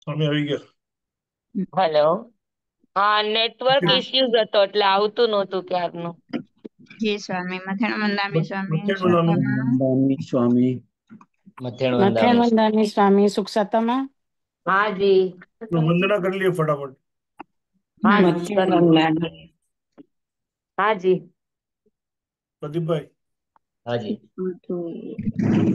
સ્વામી આવી ગયા. હેલો. હા, નેટવર્ક મધ્ય- ઇશ્યુઝ હતો એટલે આવતું નહોતું ક્યારનું. જી સ્વામી મથેણ મંદામી સ્વામી મધ્ય મંદામી. સુખમાં. મંદામી સ્વામી મથેણ મથેણ વંદામી. વંદામી સ્વામી સુખ સત્તામાં. હા જી. વંદના કરી લઈએ ફટાફટ. હા જી મથેણ કરો. વંદામી. હા જી. પ્રદીપભાઈ. હાજી.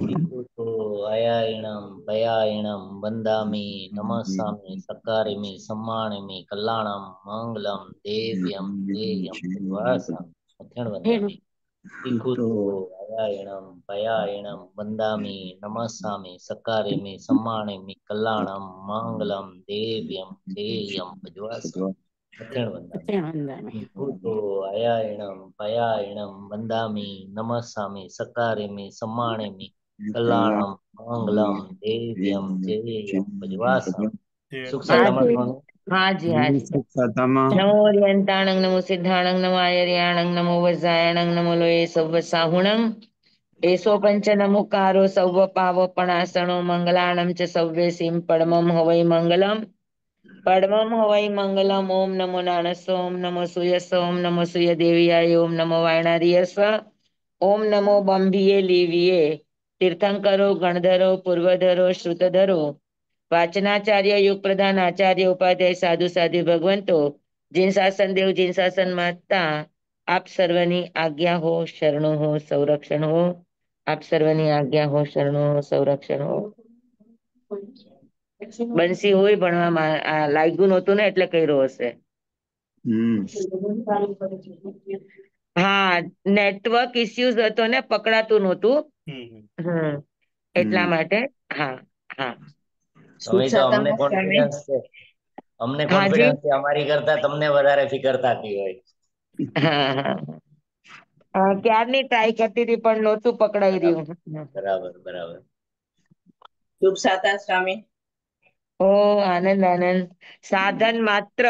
ઈકુતો અયાયણમ ભયાયણમ વંદામિ નમસ્સામિ સકારિમિ સમ્માનિમિ કલ્યાણમ મંગલમ દેવ્યમ દેયમ વાસમ મથેણ વંદામિ. ઈકુતો અયાયણમ ભયાયણમ વંદામિ નમસ્સામિ સકારિમિ સમ્માનિમિ કલ્યાણમ મંગલમ દેવ્યમ દેયમ ભજવાસમ મથેણ વંદામિ. મથેણ વંદામી. ભૂતો અયાયણમ ભયાયણમ વંદામિ નમસ્સામિ સકારિમિ સમ્માનિમિ કલ્યાણમ મંગલમ દેવ્યમ જયેયમ ભજવાસમ. સુખ હા સત્તામાં જી. સ્વામી. હા જી હા જી. સુખતામાં નમો ઓરિયંતાણંગ નમો સિદ્ધાણંગ નમો આયર્યાણંગ નમો વજ્રાયણંગ નમો લોયે સૌવ સાહુણંગ એસો પંચ નમુકારો સૌવ પાવપણાસણો મંગલાણમ ચ સવ્વે સિમ પડમમ હવૈ મંગલમ પડમમ હવૈ મંગલમ. ઓમ નમો નાણસ ઓમ નમો સુયસ ઓમ નમો સુય દેવિયાય ઓમ નમો વાયણારિયસ ઓમ નમો બંભીએ લીવીએ તીર્થંકરો ગણધરો પૂર્વધરો શ્રુતધરો વાચનાચાર્ય યુગ પ્રધાન આચાર્ય ઉપાધ્યાય સાધુ સાધુ ભગવંતો જીન શાસન દેવ જીન શાસન માતા આપ સર્વની આજ્ઞા હો શરણો હો સંરક્ષણ હો. આપ સર્વની આજ્ઞા હો શરણો હો સંરક્ષણ હો. બંસી હોય ભણવામાં આ લાગ્યું નહોતું ને એટલે કર્યો હશે. હમ હા, નેટવર્ક ઇસ્યુઝ હતો ને પકડાતું નહોતું. હમ. હમ એટલા માટે. હા હા. સ્વામી તો અમને સ્વામી. કોન્ફિડન્સ છે. અમને હાજી. કોન્ફિડન્સ છે અમારી કરતા તમને વધારે ફિકર થતી હોય. હા હા. ક્યારની ટ્રાય કરતી હતી પણ નહોતું પકડાઈ બરાબર રહ્યું. બરાબર બરાબર. શુભ સાતા સ્વામી. ઓ આનંદ આનંદ. સાધન માત્ર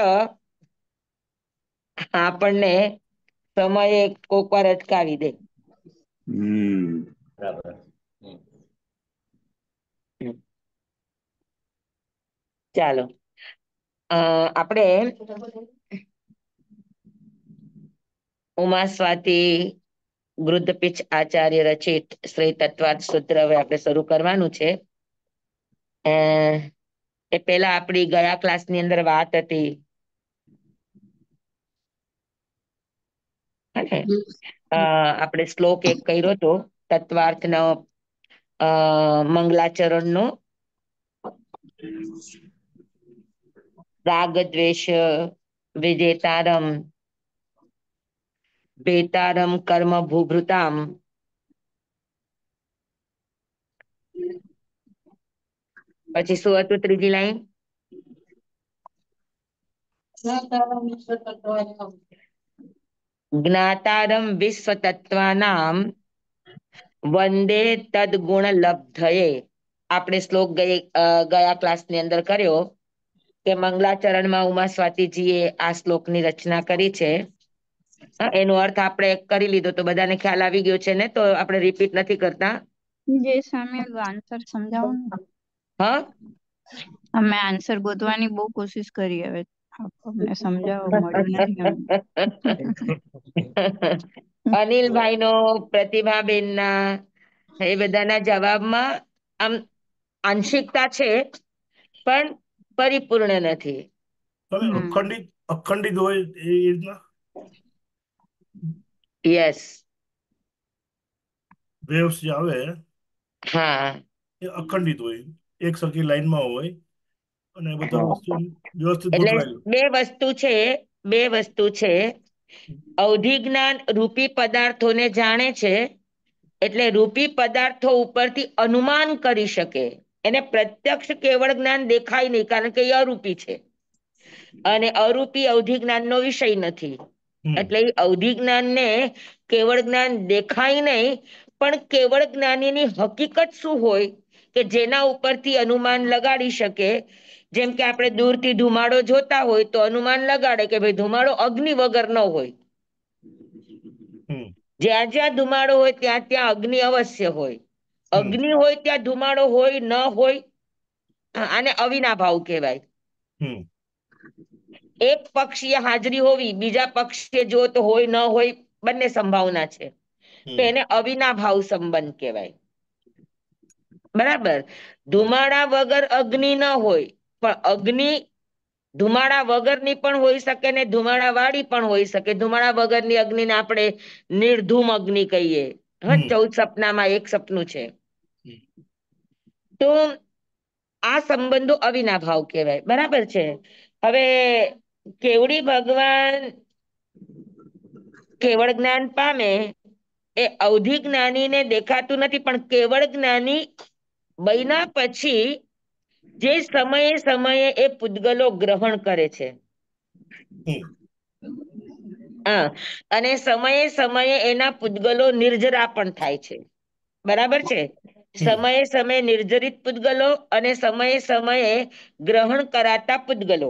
આપણને સમયે કોક વાર અટકાવી દે. હમ બરાબર. હમ. હમ. ચાલો આપણે ઉમા સ્વાતિ ગૃદ્ધ પીછ આચાર્ય રચિત શ્રી તત્વાત સૂત્ર હવે આપણે શરૂ કરવાનું છે. એ પેલા આપણી ગયા ક્લાસની અંદર વાત હતી. અને આપણે શ્લોક એક કર્યો હતો તત્વાર્થનો મંગલાચરણનો. રાગ દ્વેષ વિજેતારમ ભેતારમ કર્મ ભૂભૃતામ પછી શું હતું ત્રીજી લાઈન? જ્ઞાતારમ વિશ્વ તત્વાનામ વંદે તદગુણ લબ્ધયે. આપણે શ્લોક ગયા ક્લાસની અંદર કર્યો કે મંગલાચરણમાં ઉમા સ્વાતિજીએ આ શ્લોકની રચના કરી છે. એનો અર્થ આપણે કરી લીધો તો બધાને ખ્યાલ આવી ગયો છે ને, તો આપણે રિપીટ નથી કરતા. જે સ્વામી આન્સર સમજાવો ને. હા. અમે આન્સર ગોતવાની બહુ કોશિશ કરી હવે અમને સમજાવો મળ્યું નથી અમને. અનિલભાઈ નો પ્રતિભાબેન ના એ બધાના જવાબમાં આમ આંશિકતા છે પણ પરિપૂર્ણ નથી. તમે અખંડિત અખંડિત હોય એ રીતના યસ. વેવ્સ જે આવે હા. એ અખંડિત હોય, એક સરખી લાઈનમાં હોય અને બધા વસ્તુ વ્યવસ્થિત એટલે ગોઠવાયેલું. બે વસ્તુ છે. અવધિ જ્ઞાન રૂપી પદાર્થોને જાણે છે એટલે રૂપી પદાર્થો ઉપરથી અનુમાન કરી શકે. એને પ્રત્યક્ષ કેવળ જ્ઞાન દેખાય નહીં કારણ કે એ અરૂપી છે અને અરૂપી અવધિ જ્ઞાનનો વિષય નથી. હમ એટલે એ અવધિ જ્ઞાનને કેવળ જ્ઞાન દેખાય નહીં, પણ કેવળ જ્ઞાનીની હકીકત શું હોય કે જેના ઉપરથી અનુમાન લગાડી શકે. જેમ કે આપણે દૂરથી ધુમાડો જોતા હોય તો અનુમાન લગાડે કે ભાઈ ધુમાડો અગ્નિ વગર ન હોય. હમ જ્યાં જ્યાં ધુમાડો હોય ત્યાં ત્યાં અગ્નિ અવશ્ય હોય. હમ અગ્નિ હોય ત્યાં ધુમાડો હોય ન હોય આને અવિનાભાવ કહેવાય. હમ એક પક્ષીય હાજરી હોવી, બીજા પક્ષીય જો તો હોય ન હોય બંને સંભાવના છે, તો હમ એને અવિનાભાવ સંબંધ કહેવાય. બરાબર. ધુમાડા વગર અગ્નિ ન હોય, પણ અગ્નિ ધુમાડા વગરની પણ હોઈ શકે ને ધુમાડા વાળી પણ હોઈ શકે. ધુમાડા વગરની અગ્નિને આપણે નિર્ધૂમ અગ્નિ કહીએ. હા, હમ 14 સપનામાં એક સપનું છે. હમ તો આ સંબંધો અવિનાભાવ કહેવાય. બરાબર છે. હવે કેવડી ભગવાન કેવળ જ્ઞાન પામે એ અવધિ જ્ઞાનીને દેખાતું નથી, પણ કેવળ જ્ઞાની બન્યા પછી જે સમયે સમયે એ પૂતગલો ગ્રહણ કરે છે. હમ હા, અને સમયે સમયે એના પૂતગલો નિર્જરા પણ થાય છે. બરાબર છે. હમ સમયે સમયે નિર્જરિત પૂતગલો અને સમયે સમયે ગ્રહણ કરાતા પૂતગલો.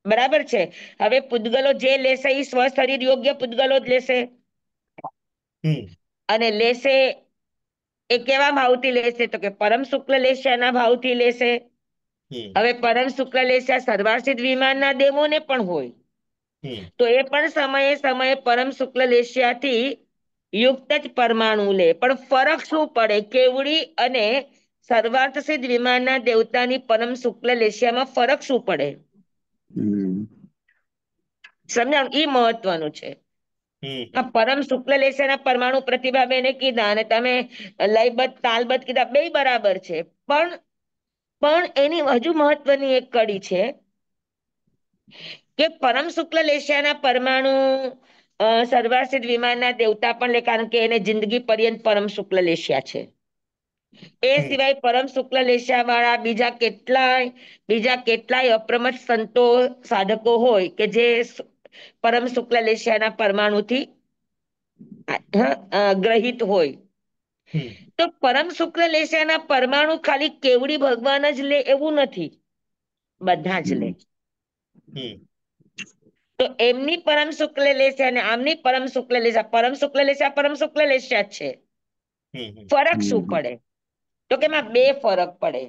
બરાબર છે. હવે પૂતગલો જે લેશે એ સ્વશરીર યોગ્ય પૂતગલો જ લેશે. હમ અને લેશે એ કેવા ભાવથી લેશે? તો કે પરમ શુક્લ લેસ્યાના ભાવથી લેશે. હમ હવે પરમ શુક્લ લેસ્યા સર્વાસિત વિમાનના દેવોને પણ હોય, હમ તો એ પણ સમયે સમયે પરમ શુક્લ લેસ્યાથી યુક્ત જ પરમાણુ લે. પણ ફરક શું પડે કેવડી અને સર્વાર્થ સિદ્ધ વિમાનના દેવતાની પરમ શુક્લ લેસ્યામાં ફરક શું પડે? હમ સમજાણું? એ મહત્વનું છે. આ હમ પરમ શુક્લ લેસ્યાના પરમાણુ પ્રતિભાવ એને કીધા અને તમે લયબદ્ધ તાલબદ્ધ કીધા, બે બરાબર છે. પણ એની હજુ મહત્વની એક કડી છે કે પરમ શુક્લ લેસ્યાના પરમાણુ સર્વાસિદ્ધ વિમાનના દેવતા પણ લે, કારણ કે એને જિંદગી પર્યંત પરમ શુક્લ લેસ્યા છે. એ હમ સિવાય પરમ શુક્લ લેસ્યા વાળા બીજા કેટલાય અપ્રમત સંતો સાધકો હોય કે જે પરમ શુક્લ લેસ્યાના પરમાણુથી ગ્રહિત હોય. હમ તો પરમ શુક્લ લેસ્યાના પરમાણુ ખાલી કેવડી ભગવાન જ લે એવું નથી, બધા જ લે. હમ તો એમની પરમ શુક્લ લેસ્યા અને આમની પરમ શુક્લ લેસ્યા, પરમ શુક્લ લેસ્યા જ છે. હમ ફરક શું હમ પડે? તો કે એમાં બે ફરક પડે.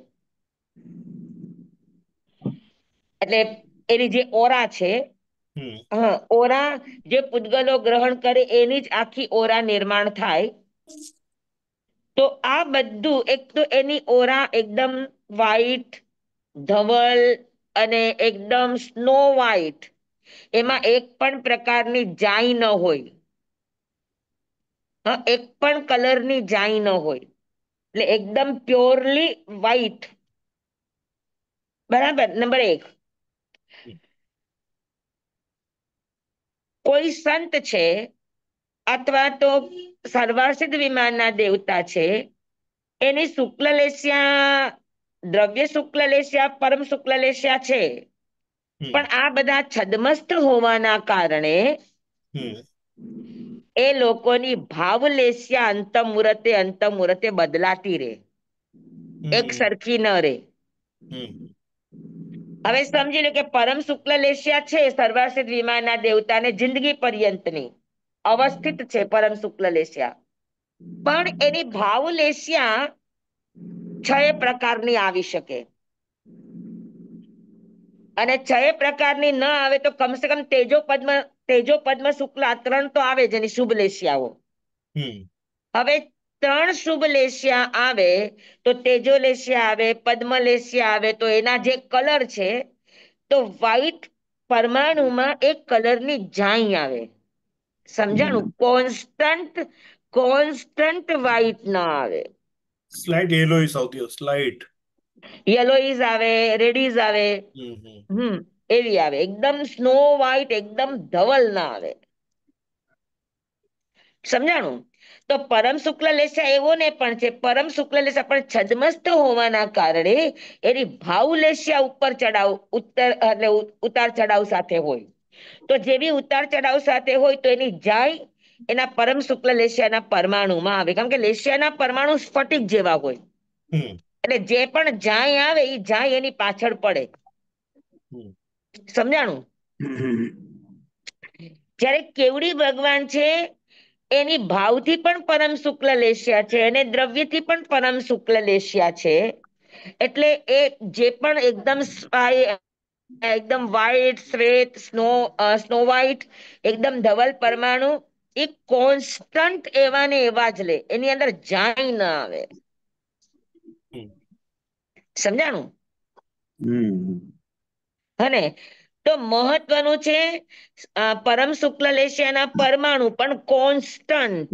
એટલે એની જે ઓરા છે, હમ હા, ઓરા જે પૂતગલો ગ્રહણ કરે એની જ આખી ઓરા નિર્માણ થાય. તો આ બધું, એક તો એની ઓરા એકદમ વ્હાઈટ, ધવલ અને એકદમ સ્નો વ્હાઈટ, એમાં એક પણ પ્રકારની જાય ન હોય. હા, એક પણ કલરની જાય ન હોય, એટલે એકદમ પ્યોરલી વ્હાઈટ. બરાબર. નંબર એક. કોઈ સંત છે અથવા તો સર્વાસિદ્ધ વિમાનના દેવતા છે, એની શુક્લ લેસ્યા દ્રવ્ય શુક્લ લેસ્યા પરમ શુક્લ લેસ્યા છે, હમ પણ આ બધા છદ્મસ્ત હોવાના કારણે હમ એ લોકોની ભાવલેસ્યા અંતમુહૂર્તે બદલાતી રહે, એક હમ સરખી ન રહે. હમ હવે સમજી લો કે પરમ શુક્લ લેસ્યા છે સર્વાસિદ્ધ વિમાનના દેવતાને જિંદગી પર્યંતની અવસ્થિત છે પરમ શુક્લ લેસ્યા, પણ એની ભાવલેસ્યા 6 પ્રકારની આવી શકે. અને 6 પ્રકારની ન આવે તો કમસે કમ તેજો પદ્મ શુક્લ આ 3 તો આવે જેની શુભ લેસ્યાઓ. હમ હવે 3 શુભ લેસ્યા આવે તો તેજો લેસ્યા આવે, પદ્મ લેસ્યા આવે, તો એના જે કલર છે તો વ્હાઈટ પરમાણુમાં એક કલરની જાય આવે. સમજાણું? કોન્સ્ટન્ટ વ્હાઈટ ના આવે. સ્લાઇટ યેલોઇશ આવતી હોય, સ્લાઇટ. યલોઈઝ આવે, રેડીઝ આવે, હમ એવી આવે. એકદમ સ્નો વ્હાઈટ, એકદમ ધવલ ના આવે. સમજાણું? તો પરમ શુક્લ લેસ્યા એવો ને પણ છે, પરમ શુક્લ લેસ્યા પણ છદ્મસ્ત હોવાના કારણે એની ભાવલેસ્યા ઉતાર ચઢાવ સાથે હોય. તો જેવી ઉતાર ચઢાવ સાથે હોય તો એની જાય એના પરમ શુક્લ લેસ્યાના પરમાણુમાં આવે, કારણ કે લેસ્યાના પરમાણુ સ્ફટિક જેવા હોય. હમ એટલે જે પણ જાય આવે એ જાય એની પાછળ પડે. હમ સમજાણું? હમ જ્યારે કેવડી ભગવાન છે એની ભાવથી પણ પરમ શુક્લ લેસ્યા છે અને દ્રવ્યથી પણ પરમ શુક્લ લેસ્યા છે, એટલે એ જે પણ એકદમ વ્હાઈટ શ્વેત સ્નો વ્હાઈટ એકદમ ધવલ પરમાણુ એ કોન્સ્ટન્ટ એવા ને એવા જ લે, એની અંદર જાય ના આવે. હમ. સમજાણું? હમ હને તો મહત્વનું છે પરમ શુક્લ લેશિયાના પરમાણુ પણ કોન્સ્ટન્ટ.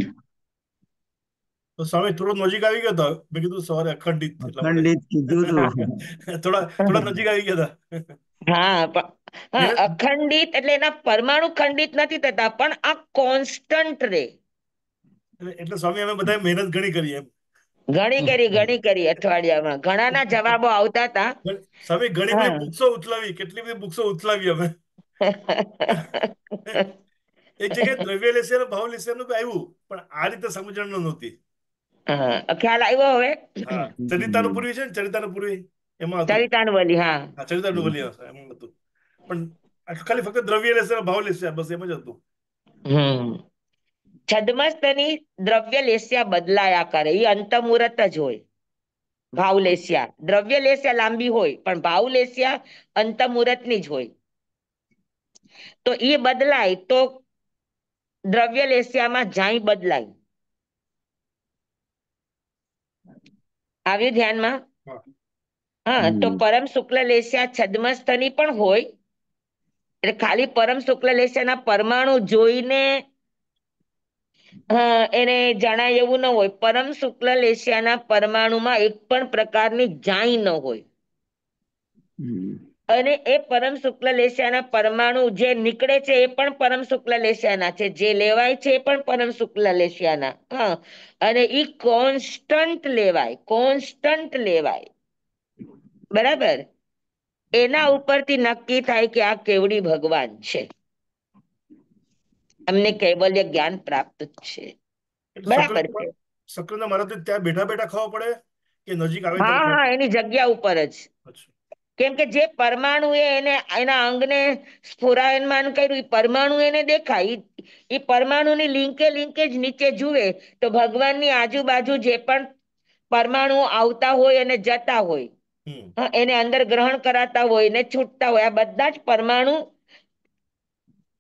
તો સ્વામી થોડો નજીક આવી ગયા હતા. મેં કીધું સવારે અખંડિત એટલા માટે અખંડિત કીધું તું. થોડા થોડા નજીક આવી ગયા હતા. હા, અખંડિત એટલે એના પરમાણુ ખંડિત નથી થતા, પણ આ કોન્સ્ટન્ટ રે. એટલે સ્વામી અમે બધા મહેનત ઘણી કરી એમ. ઘણી કરી અઠવાડિયામાં ઘણાના જવાબો આવતા હતા. સ્વામી ઘણી બધી હા. બુક્સો ઉથલાવી, કેટલી બધી બુક્સો ઉથલાવી અમે. એક જગ્યાએ દ્રવ્ય લેશિયા ભાવ લેશિયાનું બી આવ્યું, પણ આ રીતે સમજણ નહોતી. ખ્યાલ આવ્યો હવે? હા, ચરિતાનું પૂર્વી છે ને, ચરિતાનું પૂર્વી એમાં હતું. ચરિતાનુવલી, હા. હા, ચરિતાનુવલી એમાં હતું. પણ ખાલી ફક્ત દ્રવ્ય લેશિયા ભાવ લેશિયા બસ એમ જ હતું. છદ્મસ્તની દ્રવ્ય લેસ્યા બદલાયા કરે, એ અંતમુહૂર્ત જ હોય. ભાવ લેસ્યા દ્રવ્ય લેસ્યા લાંબી હોય, પણ ભાવ લેસ્યા અંતમુહૂર્તની જ હોય. તો એ બદલાય તો દ્રવ્ય લેસ્યામાં જાય બદલાય. આવ્યું ધ્યાનમાં? હા. હા, તો પરમ શુક્લ લેસ્યા છદ્મસ્તની પણ હોય. એટલે ખાલી પરમ શુક્લ લેસ્યાના પરમાણુ જોઈને એને જણાય એવું ન હોય. પરમ શુક્લ લેસ્યાના પરમાણુમાં એક પણ પ્રકારની જાય ન હોય. અને એ પરમ શુક્લ લેસ્યાના પરમાણુ જે નીકળે છે એ પણ પરમ શુક્લ લેસ્યાના છે, જે લેવાય છે એ પણ પરમ શુક્લ લેસ્યાના. હા, અને ઈ કોન્સ્ટન્ટ લેવાય. બરાબર? એના ઉપરથી નક્કી થાય કે આ કેવડી ભગવાન છે. અમને કૈવલ્ય જ્ઞાન પ્રાપ્ત છે. એટલે બરાબર છે. સક્કરના મારાથી ત્યાં બેઠા બેઠા ખાવા પડે કે નજીક આવે ત્યારે હા, ખાવા? એની જગ્યા ઉપર જ. અચ્છા. કેમ કે જે પરમાણુ એના અંગને સ્ફુરાયમાન કર્યું, એ પરમાણુ એને દેખાય. એ પરમાણુની લિંકેજ નીચે જુએ તો ભગવાનની આજુબાજુ જે પણ પરમાણુ આવતા હોય અને જતા હોય, એને અંદર ગ્રહણ કરાતા હોય ને છૂટતા હોય, આ બધા જ પરમાણુ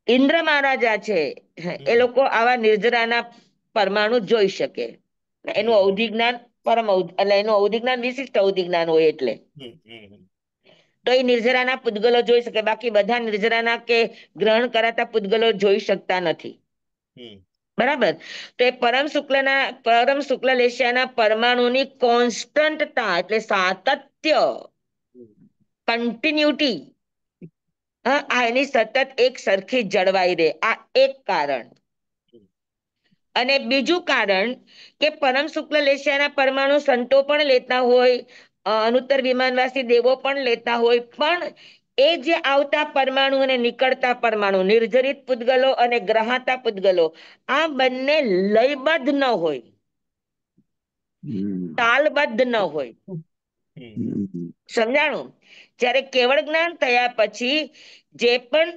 ઇન્દ્ર મહારાજા છે. એ લોકો આવા નિર્જરાના પરમાણુ જોઈ શકે. એનું અવધિ જ્ઞાન એટલે એનું અવધિ જ્ઞાન વિશિષ્ટ અવધિ જ્ઞાન હોય એટલે. તો એ નિર્જરાના પૂતગલો જોઈ શકે, બાકી બધા નિર્જરાના કે ગ્રહણ કરાતા પૂતગલો જોઈ શકતા નથી. બરાબર? તો એ પરમ શુક્લ લેસ્યાના પરમાણુની કોન્સ્ટન્ટતા એટલે સાતત્ય, કન્ટિન્યુટી, આ એની સતત એક સરખી જળવાઈ રહે. આ એક કારણ. અને બીજું કારણ કે પરમ શુક્લ લેસ્યાના પરમાણુ સંતો પણ લેતા હોય, અનુત્તર વિમાનવાસી દેવો પણ લેતા હોય, પણ એ જે આવતા પરમાણુ અને નીકળતા પરમાણુ, નિર્જરિત પૂતગલો અને ગ્રહાતા પૂતગલો, આ બંને લયબદ્ધ ન હોય, તાલબદ્ધ ન હોય. સમજાણું? જ્યારે કેવળ જ્ઞાન થયા પછી જે પણ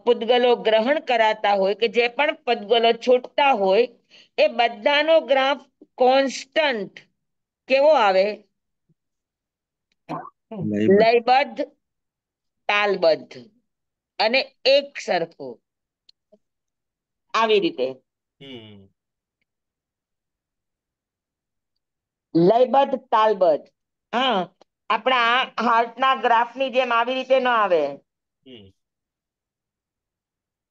પૂતગલો ગ્રહણ કરાતા હોય કે જે પણ પૂતગલો છૂટતા હોય, એ બધાનો ગ્રાફ કોન્સ્ટન્ટ કેવો આવે? લયબદ્ધ, તાલબદ્ધ અને એક સરખો. આવી રીતે લયબદ્ધ, તાલબદ્ધ. હા, આપણા હાર્ટના ગ્રાફની જેમ આવી રીતે ન આવે.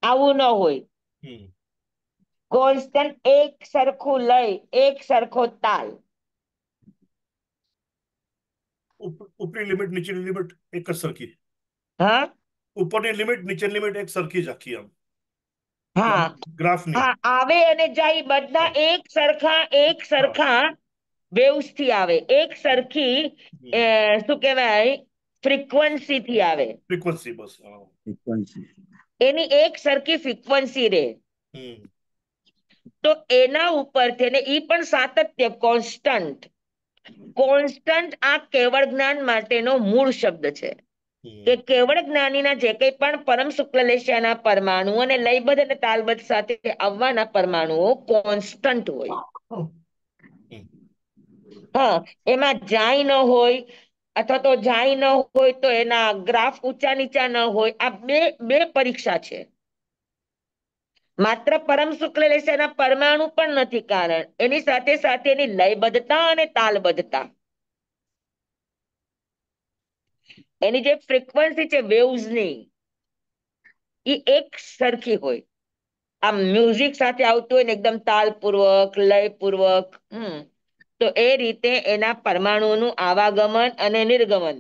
આવું ન હોય. કોન્સ્ટન્ટ એક સરખું લય, એક સરખો તાલ. ઉપરની લિમિટ નીચેની લિમિટ એક જ સરખી. હા, ઉપરની લિમિટ નીચેની લિમિટ એક સરખી જ આખી આમ હા, ગ્રાફની. હા, આવે અને જાય બધા એક સરખા વેવ્સ થી આવે, એક સરખી શું કહેવાય ફ્રીક્વન્સી થી આવે. ફ્રીક્વન્સી બસ. એની એક સરખી ફ્રીક્વન્સી રે. તો એના ઉપરથી અને ઈ પણ સાતત્ય, કોન્સ્ટન્ટ. કોન્સ્ટન્ટ આ કેવળ જ્ઞાન માટેનો મૂળ શબ્દ છે. કે કેવળ જ્ઞાનીના જે કંઈ પણ પરમ શુક્લ લેસ્યાના પરમાણુ અને લયબદ્ધ અને તાલબદ્ધ સાથે આવવાના પરમાણુઓ કોન્સ્ટન્ટ હોય. હા, એમાં જાય ન હોય અથવા તો જાય ન હોય તો એના ગ્રાફ ઊંચા નીચા ન હોય. આ બે બે પરીક્ષા છે. માત્ર પરમ શુક્લ લેશના પરમાણુ પણ નથી કારણ, એની સાથે સાથે એની લયબદ્ધતા અને તાલબદ્ધતા, એની જે ફ્રીક્વન્સી છે વેવ્સની, એ એક સરખી હોય. આ મ્યુઝિક સાથે આવતું હોય ને એકદમ તાલપૂર્વક લયપૂર્વક, તો એ રીતે એના પરમાણુનું આવાગમન અને નિર્ગમન,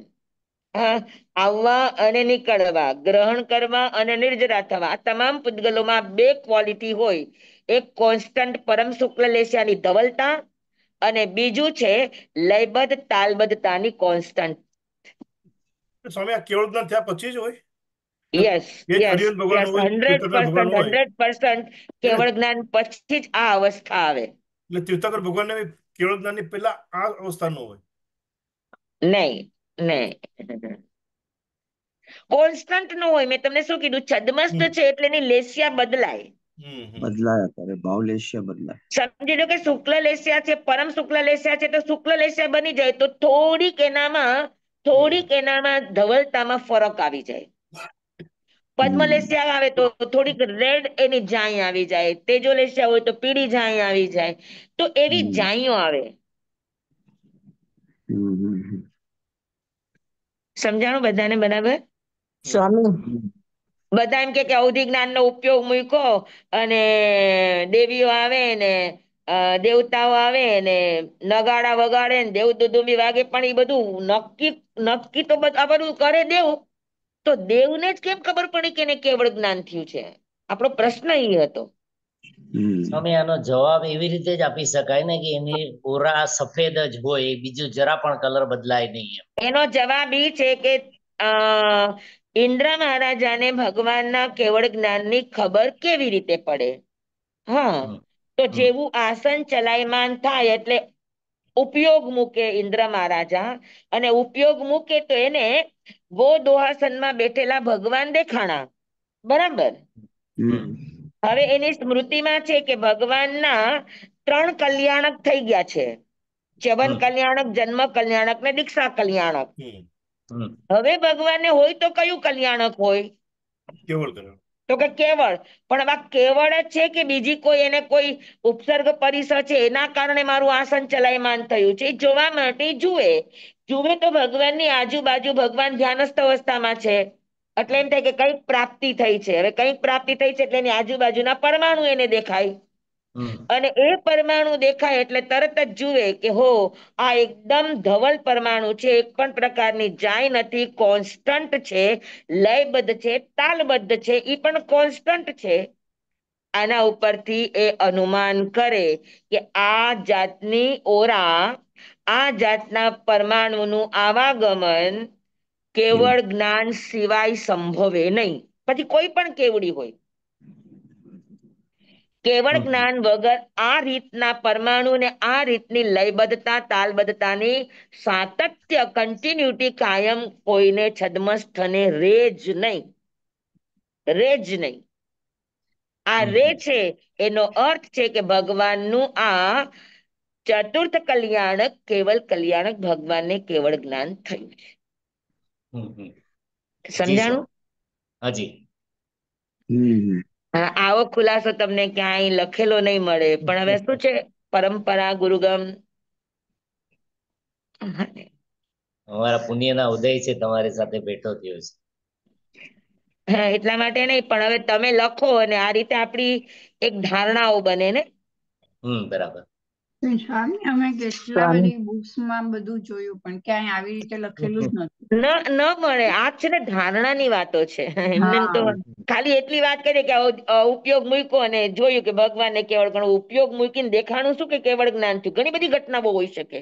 આવવા અને નીકળવા, ગ્રહણ કરવા અને નિર્જરા થવા, આ તમામ પૂતગલોમાં બે ક્વોલિટી હોય. એક કોન્સ્ટન્ટ પરમ શુક્લ લેશિયાની ધવલતા અને બીજું છે લયબદ્ધ તાલબદ્ધતાની કોન્સ્ટન્ટ. સ્વામી આ કેવળ જ્ઞાન થયા પછી જ હોય? યસ એ જ યસ હરિહર ભગવાન યસ, હોય, તીર્થંકર ભગવાન 100% હોય 100% એટલે કેવળ જ્ઞાન પછી જ આ અવસ્થા આવે. એટલે તીર્થંકર ભગવાનને બી કેવળ જ્ઞાનની પહેલા આ અવસ્થાનો હોય. નહીં નહીં, કોન્સ્ટન્ટ નો હોય. મેં તમને શું કીધું, છદ્મસ્ત છે એટલે એની લેશિયા બદલાય. બદલાયા કરે, ભાવ લેશ્ય બદલાય. સમજી લો કે શુક્લ લેશિયા છે, પરમ શુક્લ લેશિયા છે, તો શુક્લ લેશિયા બની જાય તો થોડીક એનામાં ધવલતામાં ફરક આવી જાય. પદ્મ લેશિયા આવે તો થોડીક રેડ એની જાય આવી જાય, તેજો લેશિયા હોય તો પીળી જાય આવી જાય, તો એવી જાઈઓ આવે. સમજાણું બધાને બરાબર? સ્વામી બધા એમ કે અવધિ જ્ઞાનનો ઉપયોગ મૂક્યો અને દેવીઓ આવે ને દેવતાઓ આવે ને નગાડા વગાડે ને દેવ દુદુંબી વાગે, પણ એ બધું નક્કી તો આ બધું કરે દેવ, તો દેવને જ કેમ ખબર પડી કે એને કેવળ જ્ઞાન થયું છે? આપણો પ્રશ્ન એ હતો. સ્વામી આનો જવાબ એવી રીતે જ આપી શકાય ને કે એની ઓરા સફેદ જ હોય, બીજું જરા પણ કલર બદલાય નહીં. એનો જવાબ એ છે કે ઇન્દ્ર મહારાજાને ભગવાનના કેવળ જ્ઞાનની ખબર કેવી રીતે પડે? હા, તો જેવું આસન ચલાયમાન થાય એટલે ઉપયોગ મૂકે ઇન્દ્ર મહારાજા, અને ઉપયોગ મૂકે તો એને ગોદોહાસનમાં બેઠેલા ભગવાન દેખાણા. બરાબર. હવે એની સ્મૃતિમાં છે કે ભગવાનના 3 કલ્યાણક થઈ ગયા છે, ચ્યવન કલ્યાણક, જન્મ કલ્યાણક ને દીક્ષા કલ્યાણક. હવે ભગવાનને હોય તો કયું કલ્યાણક હોય? કેવળ કલ્યાણ. તો કે કેવળ. પણ આ કેવળ જ છે કે બીજી કોઈ એને કોઈ ઉપસર્ગ પરિસર છે એના કારણે મારું આસન ચલાયમાન થયું છે? જોવા માટે જુએ તો ભગવાનની આજુબાજુ ભગવાન ધ્યાનસ્થ અવસ્થામાં છે, એટલે એમ થાય કે કઈક પ્રાપ્તિ થઈ છે. હવે કઈક પ્રાપ્તિ થઈ છે એટલે એની આજુબાજુના પરમાણુ એને દેખાય, અને એ પરમાણુ દેખાય એટલે તરત જ જુએ કે હો, આ એકદમ ધવલ પરમાણુ છે, એક પણ પ્રકારની જાય નથી, કોન્સ્ટન્ટ છે, લયબદ્ધ છે, તાલબદ્ધ છે, એ પણ કોન્સ્ટન્ટ છે. આના ઉપરથી એ અનુમાન કરે કે આ જાતની ઓરા, આ જાતના પરમાણુનું આવાગમન કેવળ જ્ઞાન સિવાય સંભવે નહીં. પછી કોઈ પણ કેવડી હોય, કેવળ જ્ઞાન વગર આ રીતના પરમાણુને આ રીતની લયબદ્ધતા તાલબદ્ધતાની સાતત્ય કન્ટિન્યુટી કાયમ કોઈને છદ્મસ્થને રે જ નહીં. આ રે છે એનો અર્થ છે કે ભગવાનનું આ ચતુર્થ કલ્યાણક, કેવળ કલ્યાણક ભગવાનને કેવળ જ્ઞાન થયું છે. સમજાણું? હાજી. આવો ખુલાસો તમને ક્યાંય લખેલો નહીં મળે, પણ હવે શું છે, પરંપરા ગુરુગમ. અમારા પુણ્યના ઉદય છે, તમારી સાથે બેઠો થયો છે. હા, એટલા માટે નહીં, પણ હવે તમે લખો અને આ રીતે આપણી એક ધારણાઓ બને ને. બરાબર. સ્વામી અમે કેટલા બધી બુક્સમાં બધું જોયું પણ ક્યાંય આવી રીતે લખેલું જ નથી. ન મળે. આ છે ને ધારણાની વાતો છે. એમને તો ખાલી એટલી વાત કરીએ કે ઉપયોગ મૂક્યો અને જોયું કે ભગવાનને કેવળ ઘણો ઉપયોગ મૂકીને દેખાણું શું કે કેવળ જ્ઞાન થયું. ઘણી બધી ઘટનાઓ હોઈ શકે.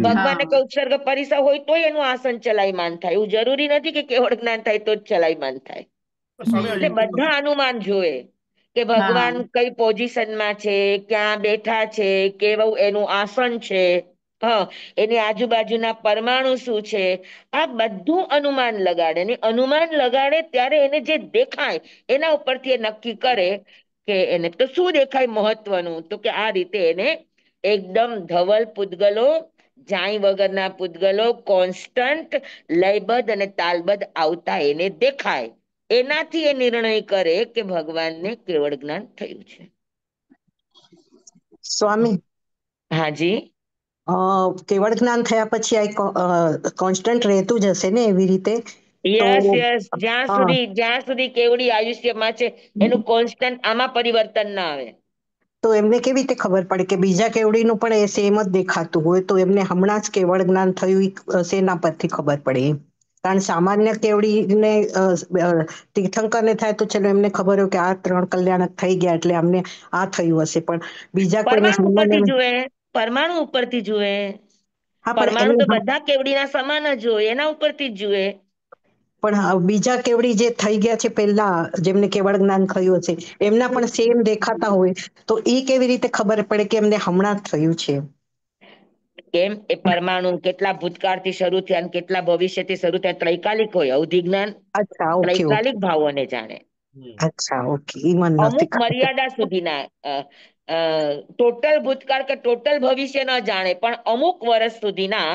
ભગવાનને કોઈ ઉત્સર્ગ પરિસર હોય તોય એનું આસન ચલાયમાન થાય. એવું જરૂરી નથી કે કેવળ જ્ઞાન થાય તો જ ચલાયમાન થાય. એટલે બધા અનુમાન જોવે કે ભગવાન કઈ પોઝિશનમાં છે, ક્યાં બેઠા છે, કેવું એનું આસન છે, એની આજુબાજુના પરમાણુ શું છે, આ બધું અનુમાન લગાડે. અને અનુમાન લગાડે ત્યારે એને જે દેખાય એના ઉપરથી એ નક્કી કરે કે એને તો શું દેખાય મહત્વનું, તો કે આ રીતે એને એકદમ ધવલ પૂતગલો જાઈ વગરના પૂતગલો કોન્સ્ટન્ટ લયબદ્ધ અને તાલબદ્ધ આવતા એને દેખાય, એનાથી એ નિર્ણય કરે કે ભગવાનને કેવળ જ્ઞાન થયું છે. સ્વામી, હાજી. કેવળ જ્ઞાન થયા પછી આ કોન્સ્ટન્ટ રહેતું જ હશે ને એવી રીતે? તો યસ યસ, જ્યાં હા, સુધી કેવડી આયુષ્યમાં છે એનું કોન્સ્ટન્ટ આમાં પરિવર્તન ના આવે. તો એમને કેવી રીતે ખબર પડે કે બીજા કેવડીનું પણ એ સેમ જ દેખાતું હોય, તો એમને હમણાં જ કેવળ જ્ઞાન થયું શેના પરથી ખબર પડે એમ? કારણ સામાન્ય કેવડીને તીર્થંકરને થાય તો ચલો એમને ખબર હોય કે આ 3 કલ્યાણક થઈ ગયા એટલે અમને આ થયું હશે, પણ બીજા કોઈને પરમાણુ ઉપરથી સામાન્ય. જુએ, પરમાણુ ઉપરથી જુએ. હા, પણ પરમાણુ તો એમને બધા કેવડીના સમાન જ હોય, એના ઉપરથી જ જુએ. પણ બીજા કેવડી જે થઈ ગયા છે પહેલા, જેમને કેવળ જ્ઞાન થયું હશે, એમના પણ સેમ દેખાતા હોય, તો એ કેવી રીતે ખબર પડે કે એમને હમણાં જ થયું છે? કેમ? એ પરમાણુ કેટલા ભૂતકાળથી શરૂ થયા અને કેટલા ભવિષ્યથી શરૂ થયા, ત્રૈકાલિક હોય. અવધિ જ્ઞાન અચ્છા, ઓકે ઓકે. ત્રૈકાલિક ભાવોને જાણે. અચ્છા, ઓકે, ઈ મને નથી અમુક ખબર. મર્યાદા સુધીના ટોટલ ભૂતકાળ કે ટોટલ ભવિષ્ય ન જાણે, પણ અમુક વર્ષ સુધીના